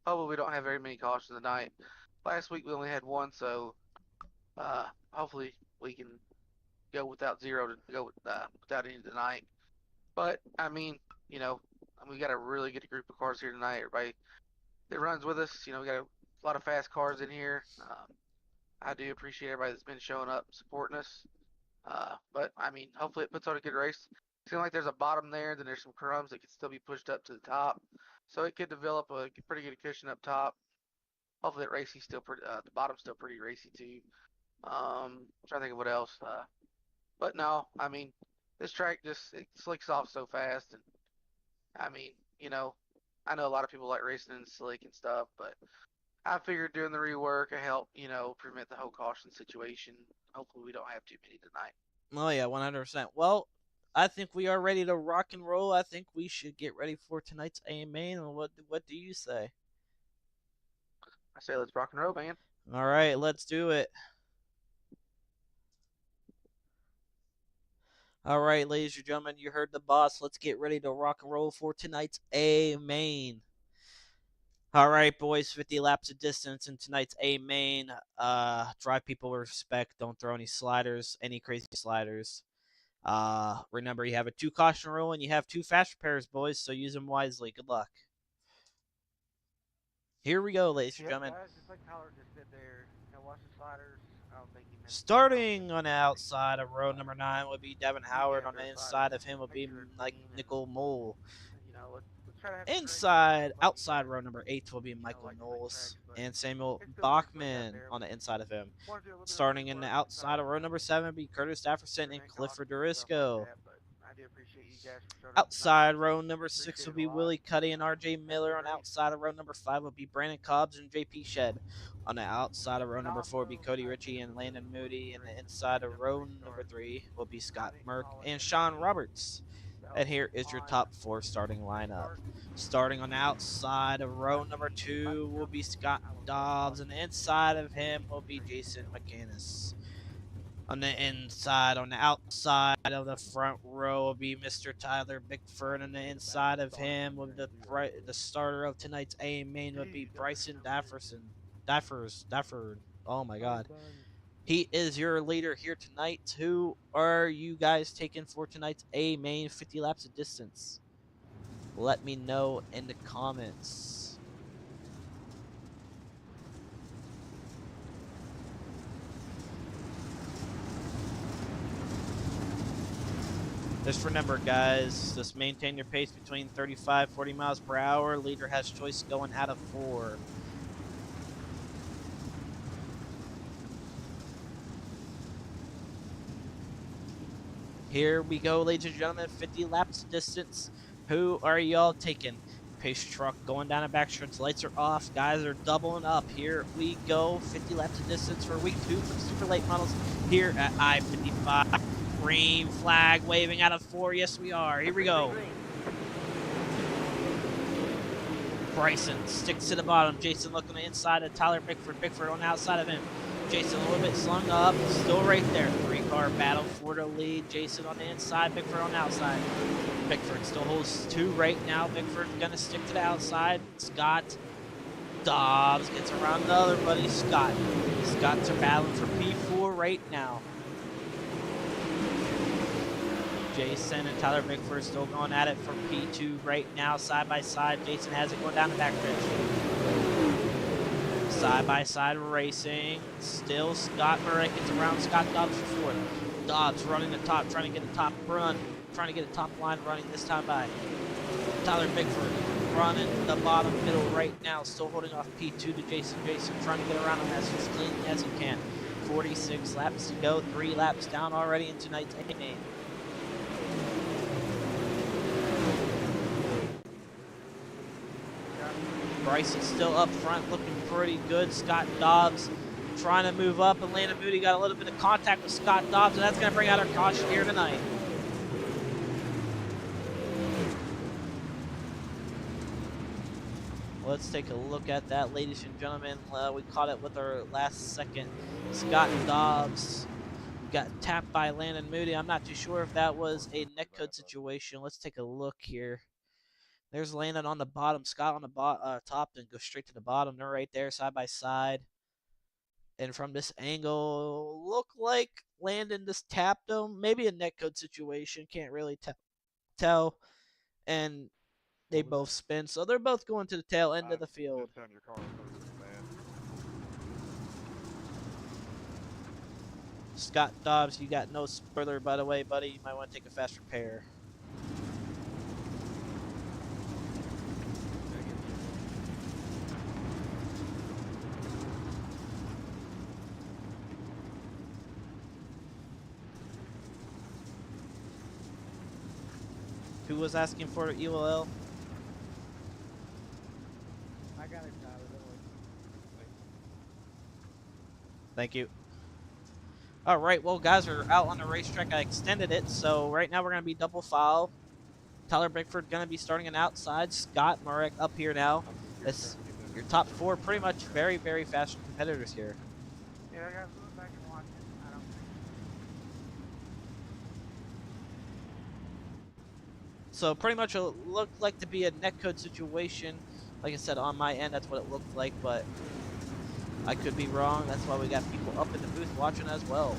Hopefully, we don't have very many cautions tonight. Last week we only had one, so hopefully we can go without zero to go without any tonight. But I mean, we got a really good group of cars here tonight. Everybody that runs with us, we got a lot of fast cars in here. I do appreciate everybody that's been showing up, supporting us. But I mean, hopefully it puts on a good race. It seems like there's a bottom there, then there's some crumbs that can still be pushed up to the top, so it could develop a pretty good cushion up top. Hopefully that racy's still pretty, the bottom's still pretty racy too. Trying to think of what else. But no, I mean, this track just it slicks off so fast, and I mean, I know a lot of people like racing in slick and stuff, but I figured doing the rework will help, prevent the whole caution situation. Hopefully we don't have too many tonight. Oh yeah, 100%. Well, I think we are ready to rock and roll. I think we should get ready for tonight's AMA. And what do you say? I say let's rock and roll, man. All right, let's do it. All right, ladies and gentlemen, you heard the boss. Let's get ready to rock and roll for tonight's A main. All right, boys, 50 laps of distance in tonight's A main. Drive people with respect. Don't throw any sliders, any crazy sliders. Remember, you have a 2 caution rule and you have 2 fast repairs, boys, so use them wisely. Good luck. Here we go, ladies and gentlemen. Guys, just like Tyler just did there, watch the sliders. I don't think he meant Starting on the outside of row number 9 would be Devin Howard. On the inside of him would be like Nickel Mole. let's try to have Inside, outside row number 8 will be Michael Knowles and Samuel Bachman on the inside of him. Starting in the outside of row number 7 would be Curtis Dafferson and Clifford Durisco. Outside row number 6 will be Willie Cuddy and RJ Miller. On outside of row number 5 will be Brandon Cobbs and JP Shed. On the outside of row number 4 will be Cody Ritchie and Landon Moody. And the inside of row number 3 will be Scott Merck and Sean Roberts. And here is your top 4 starting lineup. Starting on the outside of row number 2 will be Scott Dobbs, and the inside of him will be Jason McCannis. On the inside, on the outside of the front row will be Mr. Tyler Bickford, and the inside of him will be the starter of tonight's A main would be Bryson Dafford. Oh my God. He is your leader here tonight. Who are you guys taking for tonight's A main 50 laps of distance? Let me know in the comments. Just remember, guys, just maintain your pace between 35, 40 miles per hour. Leader has choice going out of 4. Here we go, ladies and gentlemen, 50 laps of distance. Who are y'all taking? Pace truck going down a back stretch. Lights are off. Guys are doubling up. Here we go. 50 laps of distance for week 2 for the super late models here at I-55. Green flag waving out of 4. Yes, we are. Here we go. Bryson sticks to the bottom. Jason looking on the inside of Tyler Bickford. Bickford on the outside of him. Jason a little bit slung up. Still right there. 3-car battle for the lead. Jason on the inside. Bickford on the outside. Bickford still holds 2 right now. Bickford gonna stick to the outside. Scott Dobbs gets around the other buddy, Scott. Scott's are battling for P4 right now. Jason and Tyler Bickford still going at it for P2 right now, side by side. Jason has it going down the backstretch. Side by side racing. Still Scott Murray gets around Scott Dobbs for 4th. Dobbs running the top, trying to get a top run, trying to get a top line running this time by Tyler Bickford. Running the bottom middle right now, still holding off P2 to Jason. Jason trying to get around him as cleanly as he can. 46 laps to go, 3 laps down already in tonight's A main. Bryson still up front, looking pretty good. Scott Dobbs trying to move up, and Landon Moody got a little bit of contact with Scott Dobbs, and that's going to bring out our caution here tonight. Let's take a look at that, ladies and gentlemen. We caught it with our last second. Scott Dobbs got tapped by Landon Moody. I'm not too sure if that was a netcode situation. Let's take a look here. There's Landon on the bottom, Scott on the top, and go straight to the bottom. They're right there, side by side. And from this angle, look like Landon just tapped him. Maybe a netcode situation. Can't really tell. And they both spin. So they're both going to the tail end of the field. Scott Dobbs, you got no spoiler, by the way, buddy. You might want to take a fast repair. Who was asking for ELL? I got it, Tyler. Don't worry. Thank you. All right, well, guys are out on the racetrack. I extended it, so right now we're going to be double file. Tyler Bickford going to be starting an outside. Scott Murray up here now. That's your top 4, pretty much very, very fast competitors here. Yeah, I got to look back and watch it. I don't think. So pretty much it looked like to be a netcode situation. Like I said, on my end, that's what it looked like, but I could be wrong. That's why we got people up in the booth watching as well.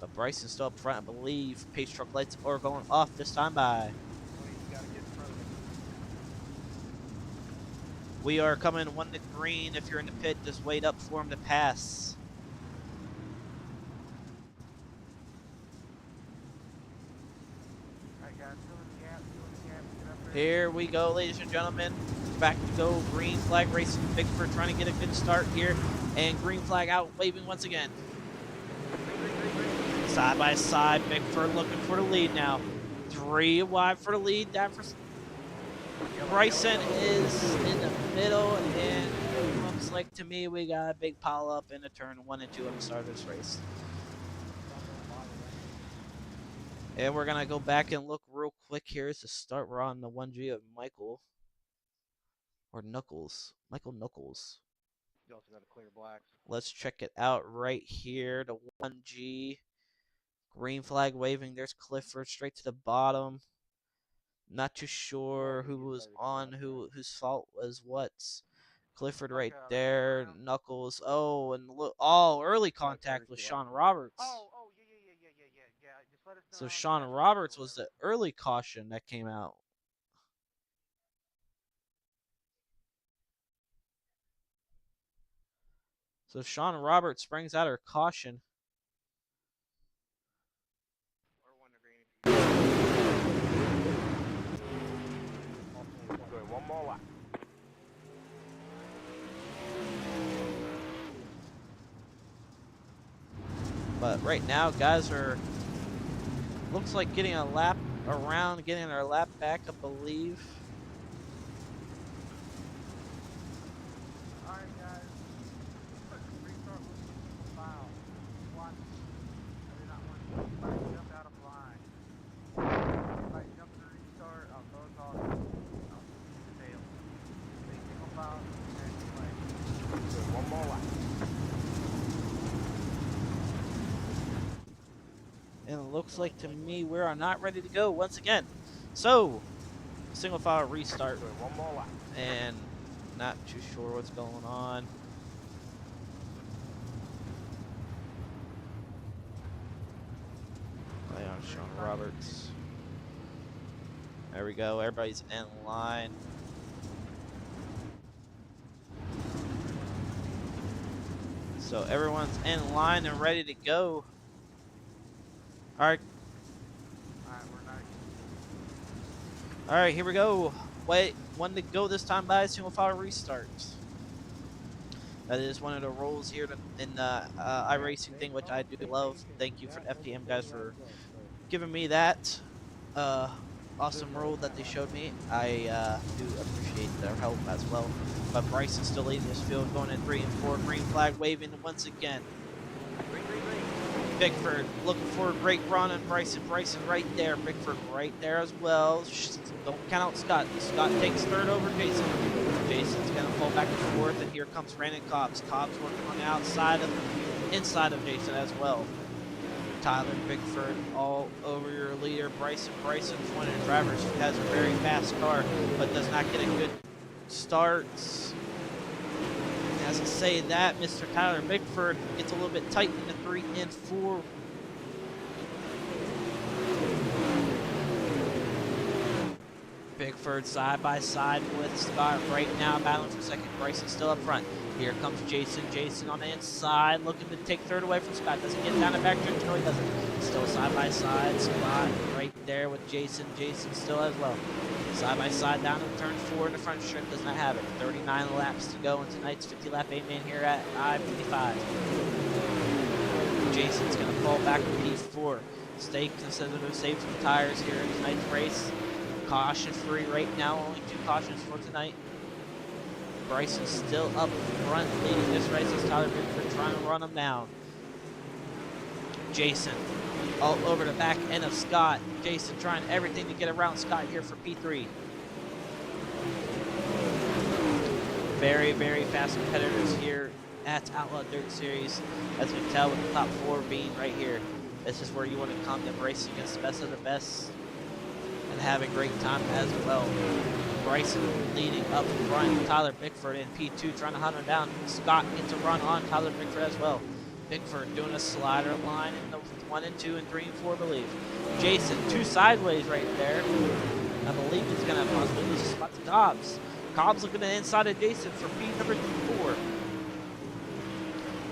But Bryson's still up front, I believe. Pace truck lights are going off this time by. We are coming 1 to green. If you're in the pit, just wait up for him to pass. Here we go, ladies and gentlemen. Back to go. Green flag racing. Bickford trying to get a good start here. And green flag out waving once again. Side by side. Bickford looking for the lead now. 3 wide for the lead. Down for Bryson is in the middle. And it looks like to me we got a big pile up in the turn 1 and 2 on the start of this race. And we're going to go back and look real quick here to start. We're on the 1G of Michael. Or Knuckles. Michael Knuckles. You also got to clear blacks. Let's check it out right here. The 1G. Green flag waving. There's Clifford straight to the bottom. Not too sure who was on, whose fault was what. Clifford right Okay, there. around. Knuckles. Oh, and look. Oh, early contact with Sean Roberts. Oh, yeah. Just let us know So how Sean fast it is Roberts or was whatever. the early caution that came out. So Sean Roberts brings out her caution. Or 1 to green. One more lap. But right now, guys are looks like getting a lap around, getting our lap back, I believe. Alright guys, restart with single file. Watch. I do not want to see anybody jump out of line. If anybody jumps to restart, I'll throw a call. I'll shoot the tail. Stay single file, and play. One more lap. And it looks like to me we are not ready to go once again. So, single file restart. One more lap. And not too sure what's going on. Play on Sean Roberts. There we go. Everybody's in line. So everyone's in line and ready to go. All right. Alright, we're nice. All right, here we go. Wait, one to go this time by single file restart. That is one of the rules here in iRacing thing, which I do love. Thank you for FTM guys for giving me that awesome rule that they showed me. I do appreciate their help as well. But Bryson's still leading this field, going in 3 and 4. Green flag waving once again. Bickford looking for a great run, and Bryson right there. Bickford right there as well. Don't count out Scott. Scott takes third over Jason. Jason's going to fall back and forth, and here comes Brandon Cobbs. Cobbs working on the inside of Jason as well. Tyler Bickford all over your leader. Bryson's one of the drivers who has a very fast car, but does not get a good start. As I say that, Mr. Tyler Bickford gets a little bit tight in the 3 and 4. Bickford side by side with Scott right now, battling for second. Bryson still up front. Here comes Jason. Jason on the inside, looking to take third away from Scott. Doesn't get down the back stretch. No, he doesn't. Still side by side. Scott right there with Jason. Jason still as well. Side by side down in turn 4 in the front strip. Does not have it. 39 laps to go in tonight's 50-lap A-main here at I-55. Jason's going to fall back to P4. Stay conservative, save some tires here in tonight's race. Caution free right now. Only 2 cautions for tonight. Bryson's still up front leading this race as Tyler Bickford trying to run him down. Jason all over the back end of Scott. Jason trying everything to get around Scott here for P3. Very, very fast competitors here at Outlaw Dirt Series. As you can tell with the top 4 being right here. This is where you want to come to race against the best of the best and have a great time as well. Bryson leading up front. Tyler Bickford in P2 trying to hunt him down. Scott gets a run on Tyler Bickford as well. Bickford doing a slider line in the 1 and 2 and 3 and 4, I believe. Jason 2 sideways right there. I believe he's going to possibly lose a spot to Cobbs. Cobbs looking to the inside of Jason for P number 4.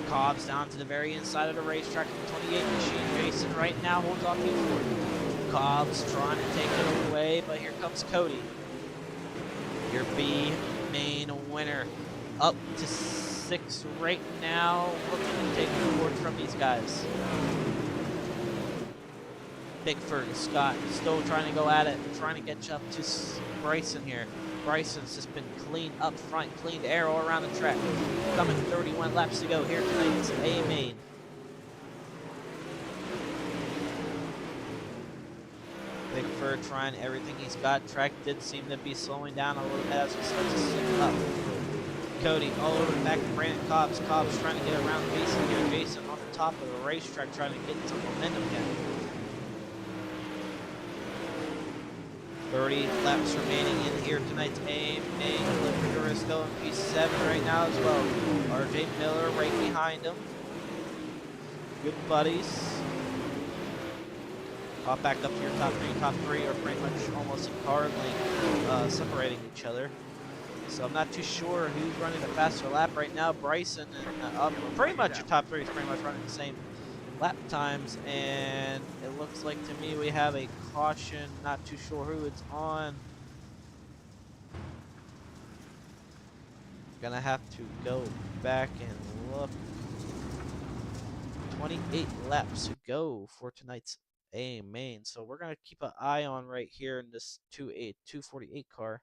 Cobbs down to the very inside of the racetrack in the 28 machine. Jason right now holds off P4. Cobbs trying to take it away, but here comes Cody. Your B main winner. Up to 6 right now. Looking to take the board from these guys. Bickford and Scott still trying to go at it. Trying to get up to Bryson here. Bryson's just been clean up front. Clean air all around the track. Coming 31 laps to go here tonight. It's A main. Bickford trying everything he's got. Track did seem to be slowing down a little bit as he starts to slip up. Cody all over the back of Brandon Cobbs. Cobbs trying to get around Jason here. Jason on the top of the racetrack trying to get some momentum again. 30 laps remaining in here tonight's A main. Clifford go in P7 right now as well. RJ Miller right behind him. Good buddies. Hop back up to your top three. Top three are pretty much almost in car length, separating each other. So I'm not too sure who's running the faster lap right now. Bryson and pretty much your top three is pretty much running the same lap times, and it looks like to me we have a caution. Not too sure who it's on. Gonna have to go back and look. 28 laps to go for tonight's A main, so we're gonna keep an eye on right here in this 248 car.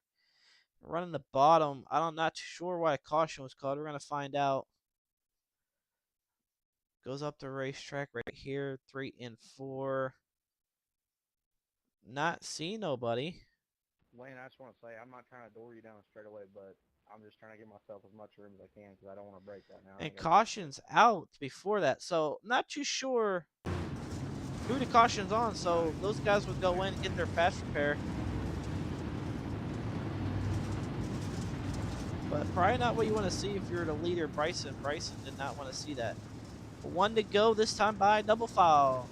Running the bottom, I'm not too sure why a caution was called. We're gonna find out. Goes up the racetrack right here, 3 and 4. Not see nobody. Wayne, I just want to say, I'm not trying to door you down straight away, but I'm just trying to give myself as much room as I can because I don't want to break right now. And caution's out before that, so not too sure who the caution's on. So those guys would go in and get their fast repair. But probably not what you want to see if you're the leader, Bryson. Bryson did not want to see that. 1 to go this time by double foul.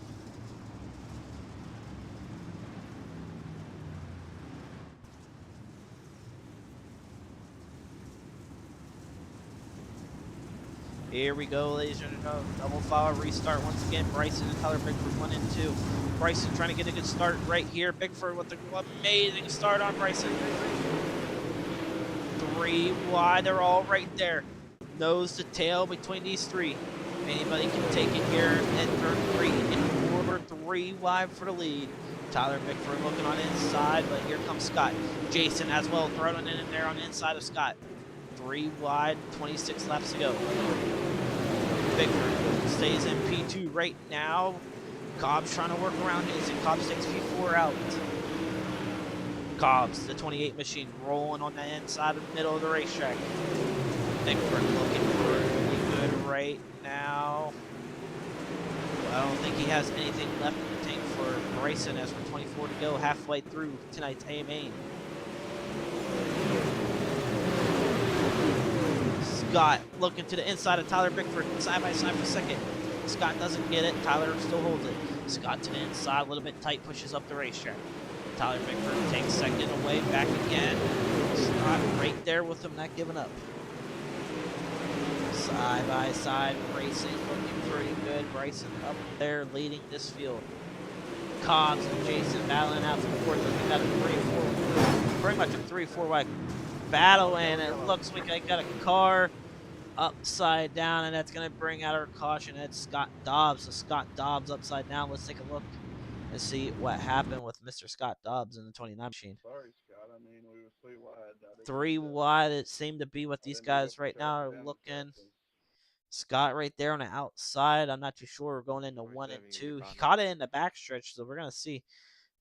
Here we go, ladies and gentlemen. Double foul restart once again. Bryson and Tyler Bickford 1 and 2. Bryson trying to get a good start right here. Bickford with an amazing start on Bryson. 3 wide. They're all right there. Nose to tail between these three. Anybody can take it here and turn 3 and 4. 3 wide for the lead. Tyler Bickford looking on inside, but here comes Scott. Jason as well, throwing it in there on the inside of Scott. 3 wide, 26 laps to go. Bickford stays in P2 right now. Cobb's trying to work around his, and Cobbs takes P4 out. Cobbs, the 28 machine, rolling on the inside of the middle of the racetrack. Bickford looking really good right now. I don't think he has anything left in the tank for Bryson as we're 24 to go, halfway through tonight's A main. Scott looking to the inside of Tyler Bickford, side by side for second. Scott doesn't get it. Tyler still holds it. Scott to the inside, a little bit tight, pushes up the racetrack. Tyler Bickford takes second away, back again. Scott right there with him, not giving up. Side by side racing, looking pretty good. Bryson up there leading this field. Cobbs and Jason battling out for the fourth. We got a 3-4, pretty much a 3-4 wide battle, and it looks like I got a car upside down, and that's going to bring out our caution. That's Scott Dobbs. So Scott Dobbs upside down. Let's take a look and see what happened with Mr. Scott Dobbs in the 29 machine. Sorry, Scott. I mean, we were 3 wide. 3 wide. It seemed to be what these guys right now are looking. Scott right there on the outside. I'm not too sure. We're going into 1 and 2. He caught it in the backstretch, so we're going to see.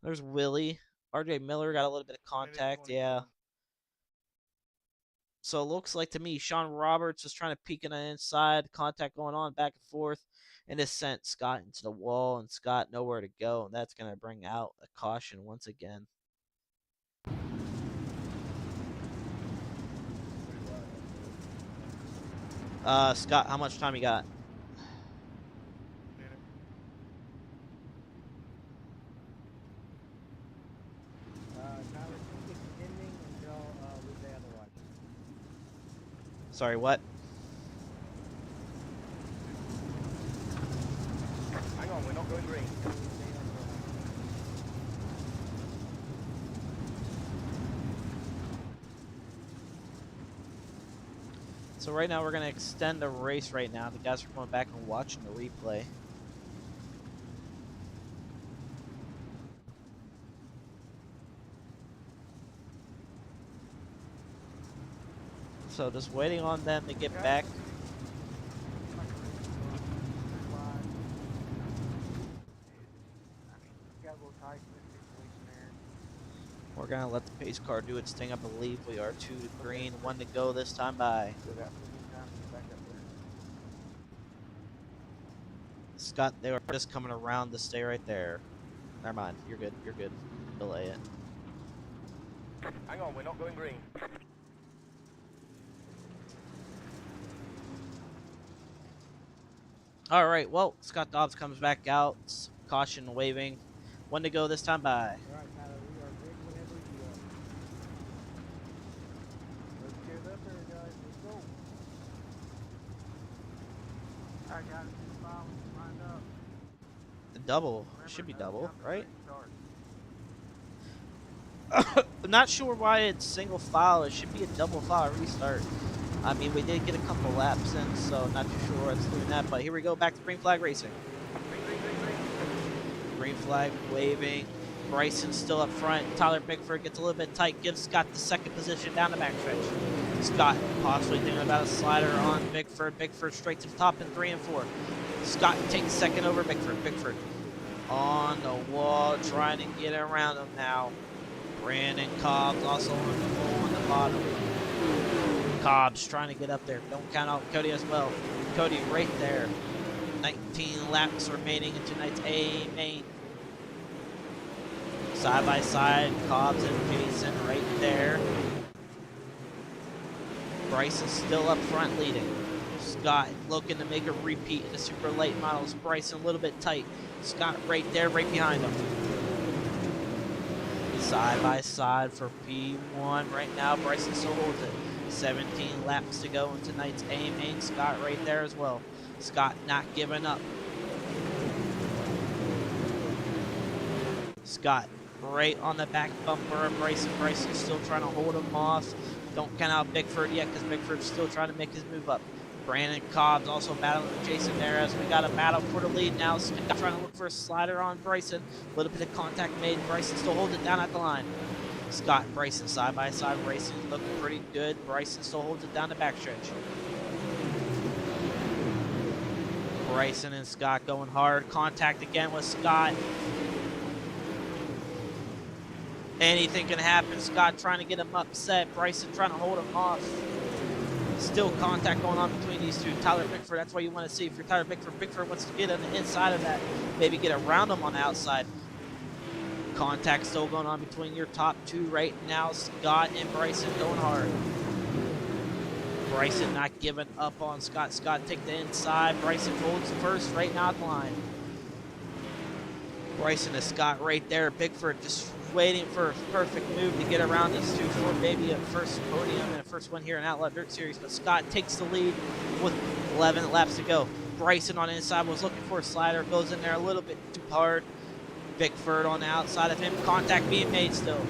There's Willie. RJ Miller got a little bit of contact. Yeah. So it looks like to me, Sean Roberts is trying to peek in the inside. Contact going on back and forth. And this sent Scott into the wall, and Scott nowhere to go. And that's going to bring out a caution once again. Scott, how much time you got? Sorry, what? Hang on, we're not going green. So right now we're going to extend the race right now. The guys are going back and watching the replay. So just waiting on them to get back. We're going to let the pace car do its thing. I believe we are 2 to green, 1 to go this time by. Scott, they were just coming around to stay right there. Never mind. You're good. You're good. Delay it. Hang on, we're not going green. All right, well, Scott Dobbs comes back out. Caution waving. One to go this time by. All right, Tyler, we are good whenever you are. Let's get it up there, guys. Let's go. I got it. Just file lined up. Double. Remember, Should be no double, jumping right? restart. I'm not sure why it's single file. It should be a double file restart. I mean, we did get a couple laps in, so not too sure what's doing that. But here we go, back to green flag racing. Green flag waving. Bryson's still up front. Tyler Bickford gets a little bit tight, gives Scott the second position down the backstretch. Scott possibly thinking about a slider on Bickford. Bickford straight to the top in 3 and 4. Scott takes second over Bickford. Bickford on the wall, trying to get around him now. Brandon Cobbs also on the pole on the bottom. Cobbs trying to get up there. Don't count out Cody as well. Cody right there. 19 laps remaining in tonight's A main. Side by side, Cobbs and Jason right there. Bryson still up front leading. Scott looking to make a repeat in the super late models. Bryson a little bit tight. Scott right there, right behind him. Side by side for P1 right now. Bryson still holds it. 17 laps to go in tonight's A main. Scott right there as well. Scott not giving up. Scott right on the back bumper of Bryson. Bryson still trying to hold him off. Don't count out Bickford yet because Bickford's still trying to make his move up. Brandon Cobbs also battling with Jason there as we got a battle for the lead now. Scott trying to look for a slider on Bryson. A little bit of contact made. Bryson still holds it down at the line. Scott, Bryson side by side racing, looking pretty good. Bryson still holds it down the backstretch. Bryson and Scott going hard. Contact again with Scott. Anything can happen. Scott trying to get him upset. Bryson trying to hold him off. Still contact going on between these two. Tyler Bickford, that's what you want to see. If you're Tyler Bickford, Bickford wants to get on the inside of that. Maybe get around him on the outside. Contact still going on between your top two right now. Scott and Bryson going hard. Bryson not giving up on Scott. Scott take the inside. Bryson holds first right now at the line. Bryson and Scott right there. Bickford just waiting for a perfect move to get around these two for maybe a first podium and a first one here in Outlaw Dirt Series. But Scott takes the lead with 11 laps to go. Bryson on the inside was looking for a slider. Goes in there a little bit too hard. Bickford on the outside of him. Contact being made still.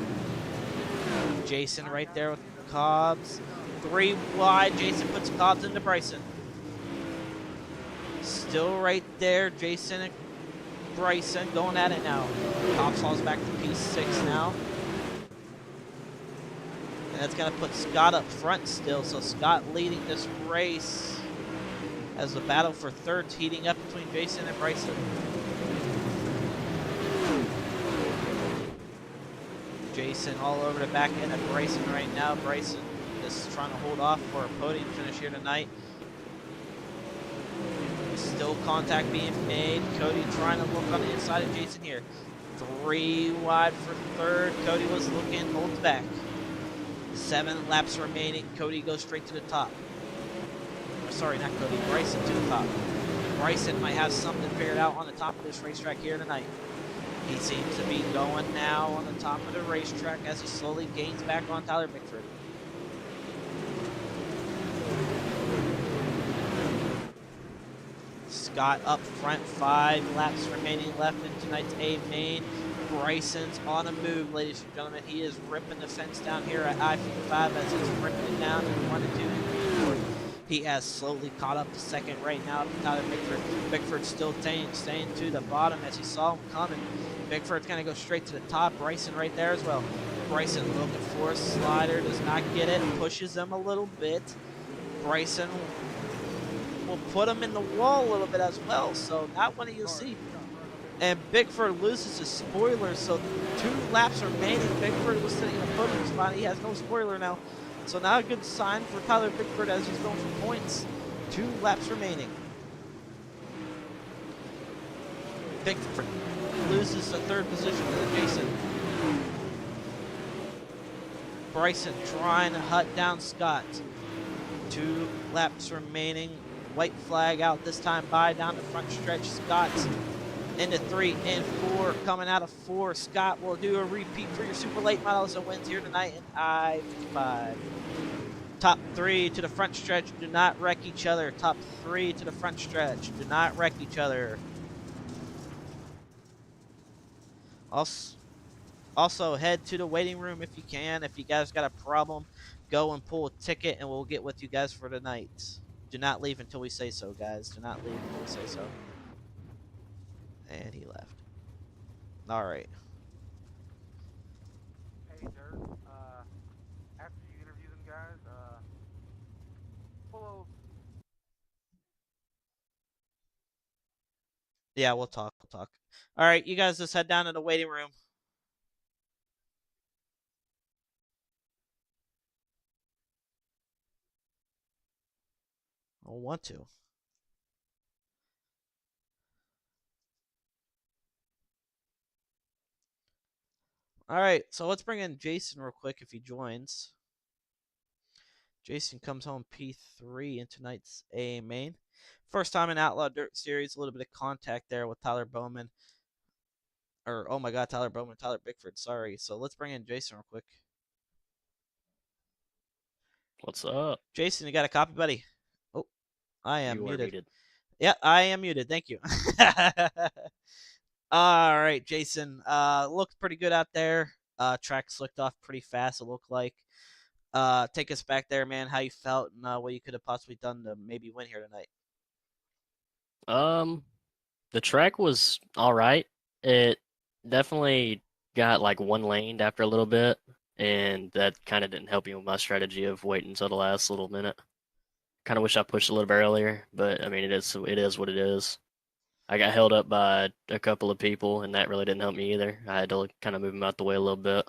Jason right there with Cobbs. 3 wide. Jason puts Cobbs into Bryson. Still right there. Jason and Bryson going at it now. Cobbs falls back to P6 now. And that's going to put Scott up front still. So Scott leading this race as the battle for third's heating up between Jason and Bryson. Jason all over the back end of Bryson right now. Bryson is trying to hold off for a podium finish here tonight. Still contact being made. Cody trying to look on the inside of Jason here. 3 wide for third. Cody was looking, holds back. 7 laps remaining. Cody goes straight to the top. Sorry, not Cody. Bryson to the top. Bryson might have something figured out on the top of this racetrack here tonight. He seems to be going now on the top of the racetrack as he slowly gains back on Tyler Bickford. Scott up front, 5 laps remaining left in tonight's A main. Bryson's on a move, ladies and gentlemen. He is ripping the fence down here at I-55 as he's ripping it down in 1 and 2 and 3 and 4. He has slowly caught up to second right now to Tyler Bickford. Bickford still staying to the bottom as he saw him coming. Bickford's going to go straight to the top. Bryson right there as well. Bryson looking for a slider, does not get it, pushes him a little bit. Bryson will put him in the wall a little bit as well, so that one you'll see. And Bickford loses his spoiler, so 2 laps remaining. Bickford was sitting in a podium spot. He has no spoiler now. So now a good sign for Tyler Bickford as he's going for points. 2 laps remaining. Bickford loses the 3rd position to Jason. Bryson trying to hunt down Scott. 2 laps remaining. white flag out this time by down the front stretch. Scott's into 3 and 4, coming out of 4. Scott will do a repeat for your super late models and wins here tonight in I-55. Top 3 to the front stretch. Do not wreck each other. Top 3 to the front stretch. Do not wreck each other. Also, head to the waiting room if you can. If you guys got a problem, go and pull a ticket, and we'll get with you guys for the night. Do not leave until we say so, guys. Do not leave until we say so. And he left. All right. Hey, Dirt. After you interview them guys, pull. Yeah, we'll talk. We'll talk. All right, you guys just head down to the waiting room. I don't want to. All right, so let's bring in Jason real quick if he joins. Jason comes home P3 in tonight's A main. First time in Outlaw Dirt Series, a little bit of contact there with Tyler Bowman. Or, oh my God, Tyler Bowman, Tyler Bickford, sorry. So let's bring in Jason real quick. What's up? Jason, you got a copy, buddy? Oh, I am You are muted. muted. Yeah, I am muted. Thank you. All right, Jason. Looked pretty good out there. Track slicked off pretty fast, it looked like. Take us back there, man. How you felt and what you could have possibly done to maybe win here tonight. The track was all right. It definitely got like one laned after a little bit, and that kind of didn't help me with my strategy of waiting until the last little minute. Kind of wish I pushed a little bit earlier, but I mean, it is what it is. I got held up by a couple of people, and that really didn't help me either. I had to kind of move him out the way a little bit.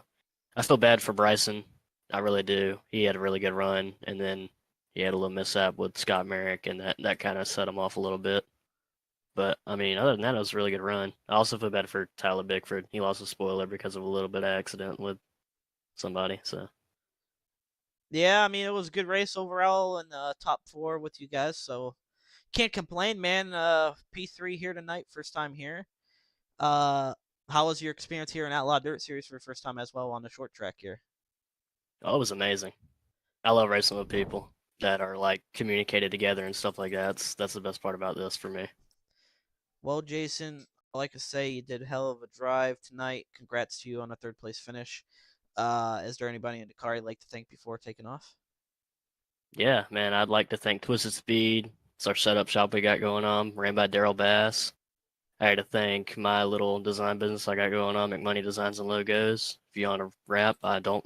I feel bad for Bryson. I really do. He had a really good run, and then he had a little mishap with Scott Merrick, and that kind of set him off a little bit. But I mean, other than that, it was a really good run. I also feel bad for Tyler Bickford. He lost a spoiler because of a little bit of accident with somebody. So Yeah, I mean, it was a good race overall in the top 4 with you guys, so can't complain, man. P3 here tonight, first time here. How was your experience here in Outlaw Dirt Series for the first time as well on the short track here? oh, it was amazing. I love racing with people that are like communicated together and stuff like that. That's the best part about this for me. Well, Jason, like I say, you did a hell of a drive tonight. Congrats to you on a third place finish. Is there anybody in the car you'd like to thank before taking off? Yeah, man, I'd like to thank Twisted Speed. It's our setup shop we got going on, ran by Daryl Bass. I had to thank my little design business I got going on, McMoney Designs and Logos. If you want a wrap, I don't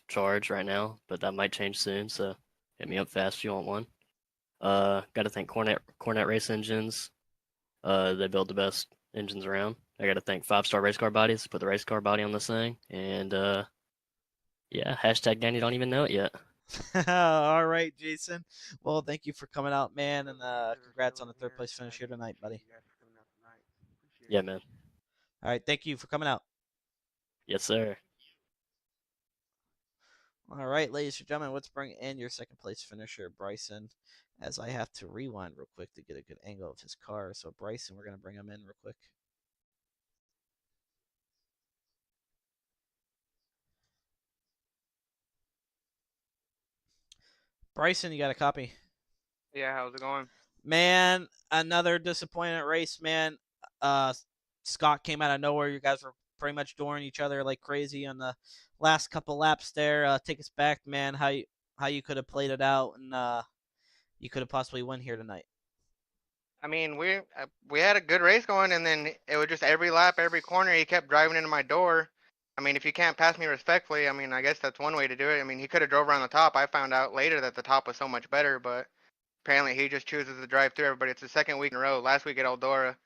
charge right now, but that might change soon, so hit me up fast if you want one. Got to thank Cornet Race Engines. They build the best engines around. I got to thank 5 Star Race Car Bodies. Put the race car body on this thing, and yeah, hashtag Danny don't even know it yet. All right, Jason. Well, thank you for coming out, man, and They're congrats still on the in third here. place finish I here tonight, buddy. appreciate you guys for coming out tonight. Appreciate Yeah, it. man. All right, thank you for coming out. Yes, sir. All right, ladies and gentlemen, let's bring in your second place finisher, Bryson, as I have to rewind real quick to get a good angle of his car. So, Bryson, we're going to bring him in real quick. Bryson, you got a copy? Yeah, how's it going? Man, another disappointing race, man. Uh, Scott came out of nowhere. You guys were pretty much dooring each other like crazy on the last couple laps there. Take us back, man. How you could have played it out and you could have possibly won here tonight. I mean, we had a good race going, and then it was just every lap, every corner, he kept driving into my door. I mean, if you can't pass me respectfully, I mean, I guess that's one way to do it. I mean, he could have drove around the top. I found out later that the top was so much better, but apparently he just chooses to drive through everybody. It's the second week in a row. Last week at Eldora,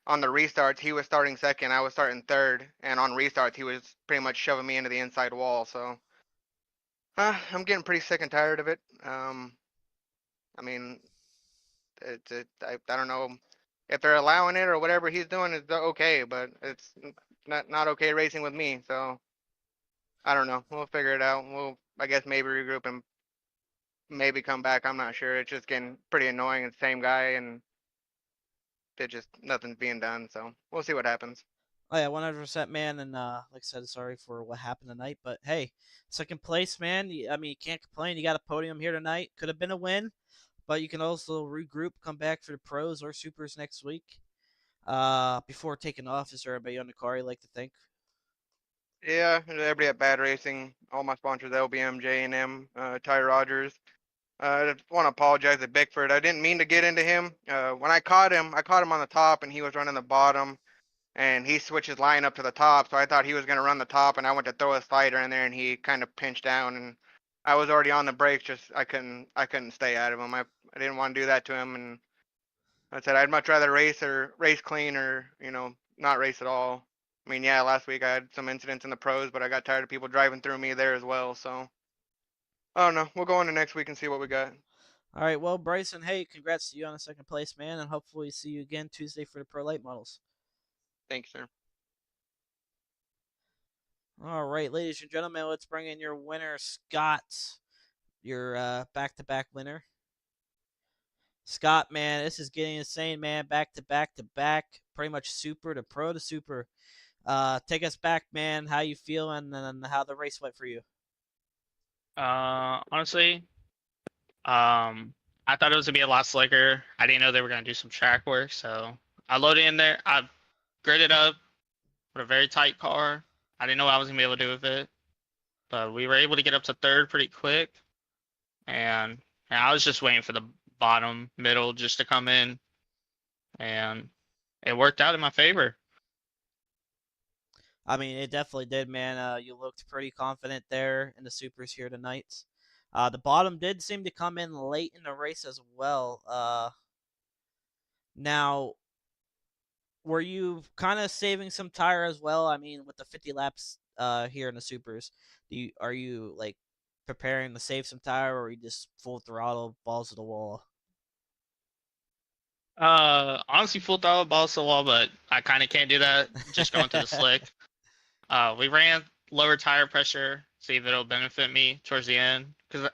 on the restarts, he was starting second, I was starting third, and on restarts, he was pretty much shoving me into the inside wall. So I'm getting pretty sick and tired of it. I mean, I don't know if they're allowing it or whatever he's doing is okay, but it's not okay racing with me. So I don't know. We'll figure it out. We'll, I guess, maybe regroup and maybe come back. I'm not sure. It's just getting pretty annoying. It's the same guy, and it just nothing's being done. So we'll see what happens. Oh yeah, 100%, man. And like I said, sorry for what happened tonight, but hey, second place, man. I mean, you can't complain. You got a podium here tonight. Could have been a win, but you can also regroup, come back for the pros or supers next week. Before taking off, is there anybody on the car you like to thank? Yeah, everybody at Bad Racing, all my sponsors, LBM, J&M, Ty Rogers. I just want to apologize to Bickford. I didn't mean to get into him. When I caught him on the top, and he was running the bottom, and he switched his line up to the top, so I thought he was going to run the top, and I went to throw a slider in there, and he kind of pinched down, and I was already on the brakes. Just I couldn't stay out of him. I didn't want to do that to him, and I said I'd much rather race clean, or not race at all. I mean, yeah, last week I had some incidents in the pros, but I got tired of people driving through me there as well. So I don't know. We'll go into next week and see what we got. All right, well, Bryson, hey, congrats to you on the second place, man, and hopefully see you again Tuesday for the Pro Light models. Thanks, sir. All right, ladies and gentlemen, let's bring in your winner, Scott, your back-to-back winner. Scott, man, this is getting insane, man. Back to back to back, pretty much super to pro to super. Take us back, man. How you feeling, and how the race went for you? Honestly, I thought it was gonna be a lot slicker. I didn't know they were gonna do some track work, so I loaded in there. I gridded up with a very tight car. I didn't know what I was gonna be able to do with it, but we were able to get up to third pretty quick, and I was just waiting for the bottom middle just to come in, and it worked out in my favor. I mean, it definitely did, man. You looked pretty confident there in the supers here tonight. The bottom did seem to come in late in the race as well. Now, were you kind of saving some tire as well? I mean, with the 50 laps here in the supers, are you like preparing to save some tire, or are you just full throttle, balls to the wall? Honestly, full throttle balls to the wall, but I kind of can't do that. Just going to the slick. We ran lower tire pressure, see if it'll benefit me towards the end. Because,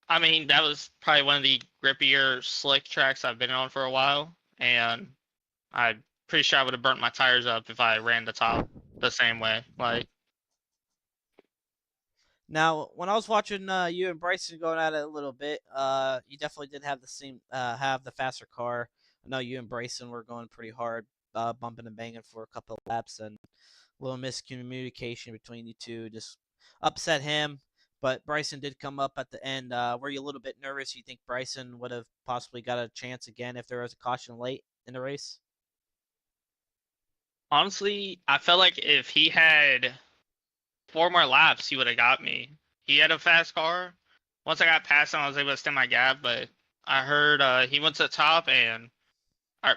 I mean, that was probably one of the grippier slick tracks I've been on for a while. And I'm pretty sure I would have burnt my tires up if I ran the top the same way. Like, Now, when I was watching you and Bryson going at it a little bit, you definitely did have the faster car. I know you and Bryson were going pretty hard, bumping and banging for a couple of laps, and a little miscommunication between you two just upset him. But Bryson did come up at the end. Were you a little bit nervous? You think Bryson would have possibly got a chance again if there was a caution late in the race? honestly, I felt like if he had 4 more laps, he would have got me. He had a fast car. Once I got past him, I was able to stem my gap, but I heard he went to the top, and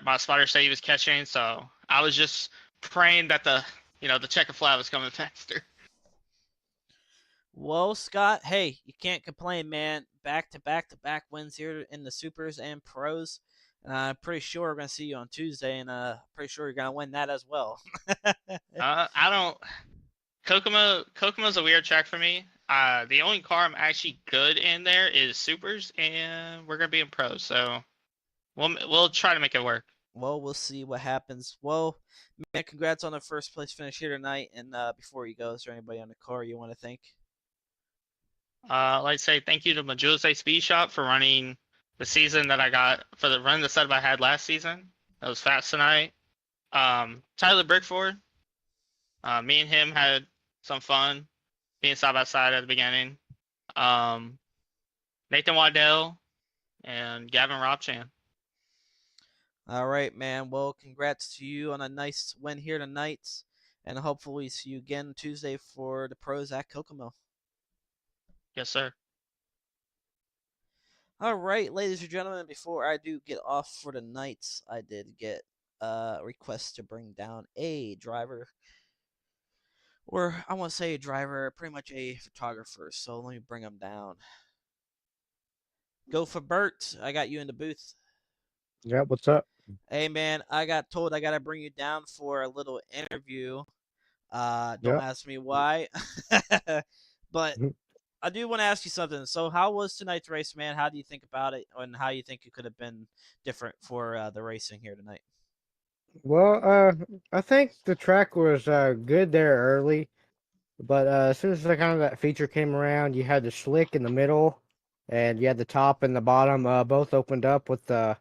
my spotter said he was catching, so I was just praying that the checker flag was coming faster. Well, Scott, hey, you can't complain, man. Back to back to back wins here in the supers and pros. And I'm pretty sure we're gonna see you on Tuesday, and pretty sure you're gonna win that as well. I don't. Kokomo's a weird track for me. The only car I'm actually good in there is supers, and we're gonna be in pros, so we'll try to make it work. Well, we'll see what happens. Well, man, congrats on the first place finish here tonight. And before you go, is there anybody on the car you want to thank? I'd like to say thank you to Majulse Speed Shop for running the season that I got for the run the setup I had last season. That was fast tonight. Tyler Brickford. Me and him had some fun being side by side at the beginning. Nathan Waddell and Gavin Robchan. All right, man. Well, congrats to you on a nice win here tonight. And hopefully see you again Tuesday for the pros at Kokomo. Yes, sir. All right, ladies and gentlemen, before I do get off for the night, I did get a request to bring down a driver. Or I want to say a driver, pretty much a photographer. So let me bring him down. Go for Bert. I got you in the booth. Yeah, what's up? Hey, man, I got told I got to bring you down for a little interview. Don't Yeah. ask me why. But I do want to ask you something. So, how was tonight's race, man? How do you think about it, and how you think it could have been different for the racing here tonight? Well, I think the track was good there early, but as soon as kind of that feature came around, you had the slick in the middle, and you had the top and the bottom both opened up with that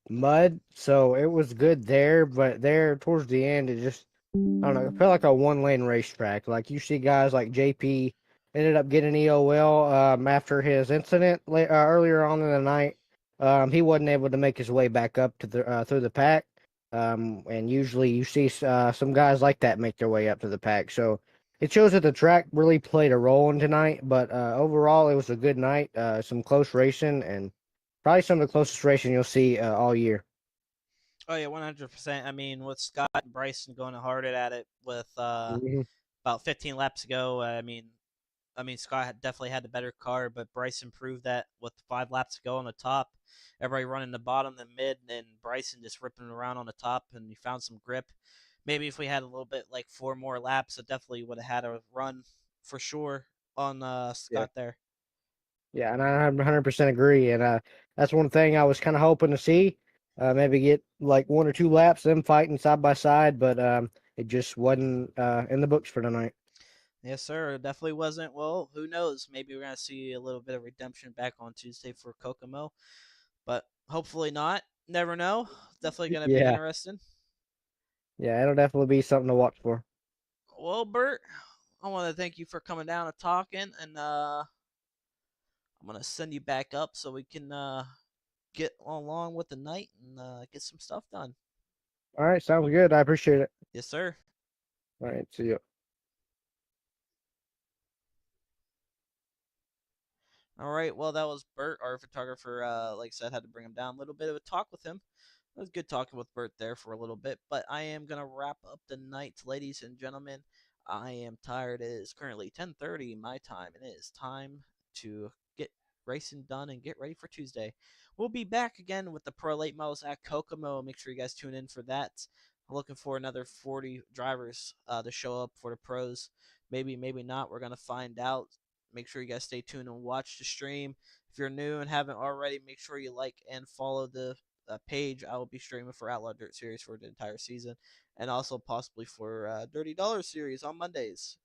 mud. So it was good there, but there towards the end, it just I don't know. It felt like a one-lane racetrack. Like you see guys like JP ended up getting EOL after his incident earlier on in the night. He wasn't able to make his way back up to the through the pack. And usually you see some guys like that make their way up to the pack. So it shows that the track really played a role in tonight. But overall, it was a good night. Some close racing and probably some of the closest racing you'll see all year. Oh yeah, 100%. I mean, with Scott and Bryson going hard at it with Mhm. about 15 laps ago, I mean, Scott definitely had the better car, but Bryson proved that with 5 laps to go on the top. Everybody running the bottom, the mid, and Bryson just ripping around on the top, and he found some grip. Maybe if we had a little bit like 4 more laps, it definitely would have had a run for sure on Yeah. Scott there. Yeah, and I 100% agree. And that's one thing I was kind of hoping to see. Maybe get like 1 or 2 laps, them fighting side by side, but it just wasn't in the books for tonight. Yes, sir. It definitely wasn't. Well, who knows? Maybe we're gonna see a little bit of redemption back on Tuesday for Kokomo, but hopefully not. Never know. Definitely gonna be Yeah, interesting. yeah, it'll definitely be something to watch for. Well, Bert, I want to thank you for coming down and talking, and I'm gonna send you back up so we can get along with the night and get some stuff done. All right, sounds good. I appreciate it. Yes, sir. All right, see you. All right. Well, that was Bert, our photographer. Like I said, had to bring him down a little bit of a talk with him. It was good talking with Bert there for a little bit, but I am gonna wrap up the night, ladies and gentlemen. I am tired. It is currently 10:30 my time, and it is time to get racing done and get ready for Tuesday. We'll be back again with the Pro Late Models at Kokomo. Make sure you guys tune in for that. I'm looking for another 40 drivers to show up for the pros. Maybe, maybe not. We're gonna find out. Make sure you guys stay tuned and watch the stream. If you're new and haven't already, make sure you like and follow the page. I will be streaming for Outlaw Dirt Series for the entire season, and also possibly for Dirty Dollar Series on Mondays.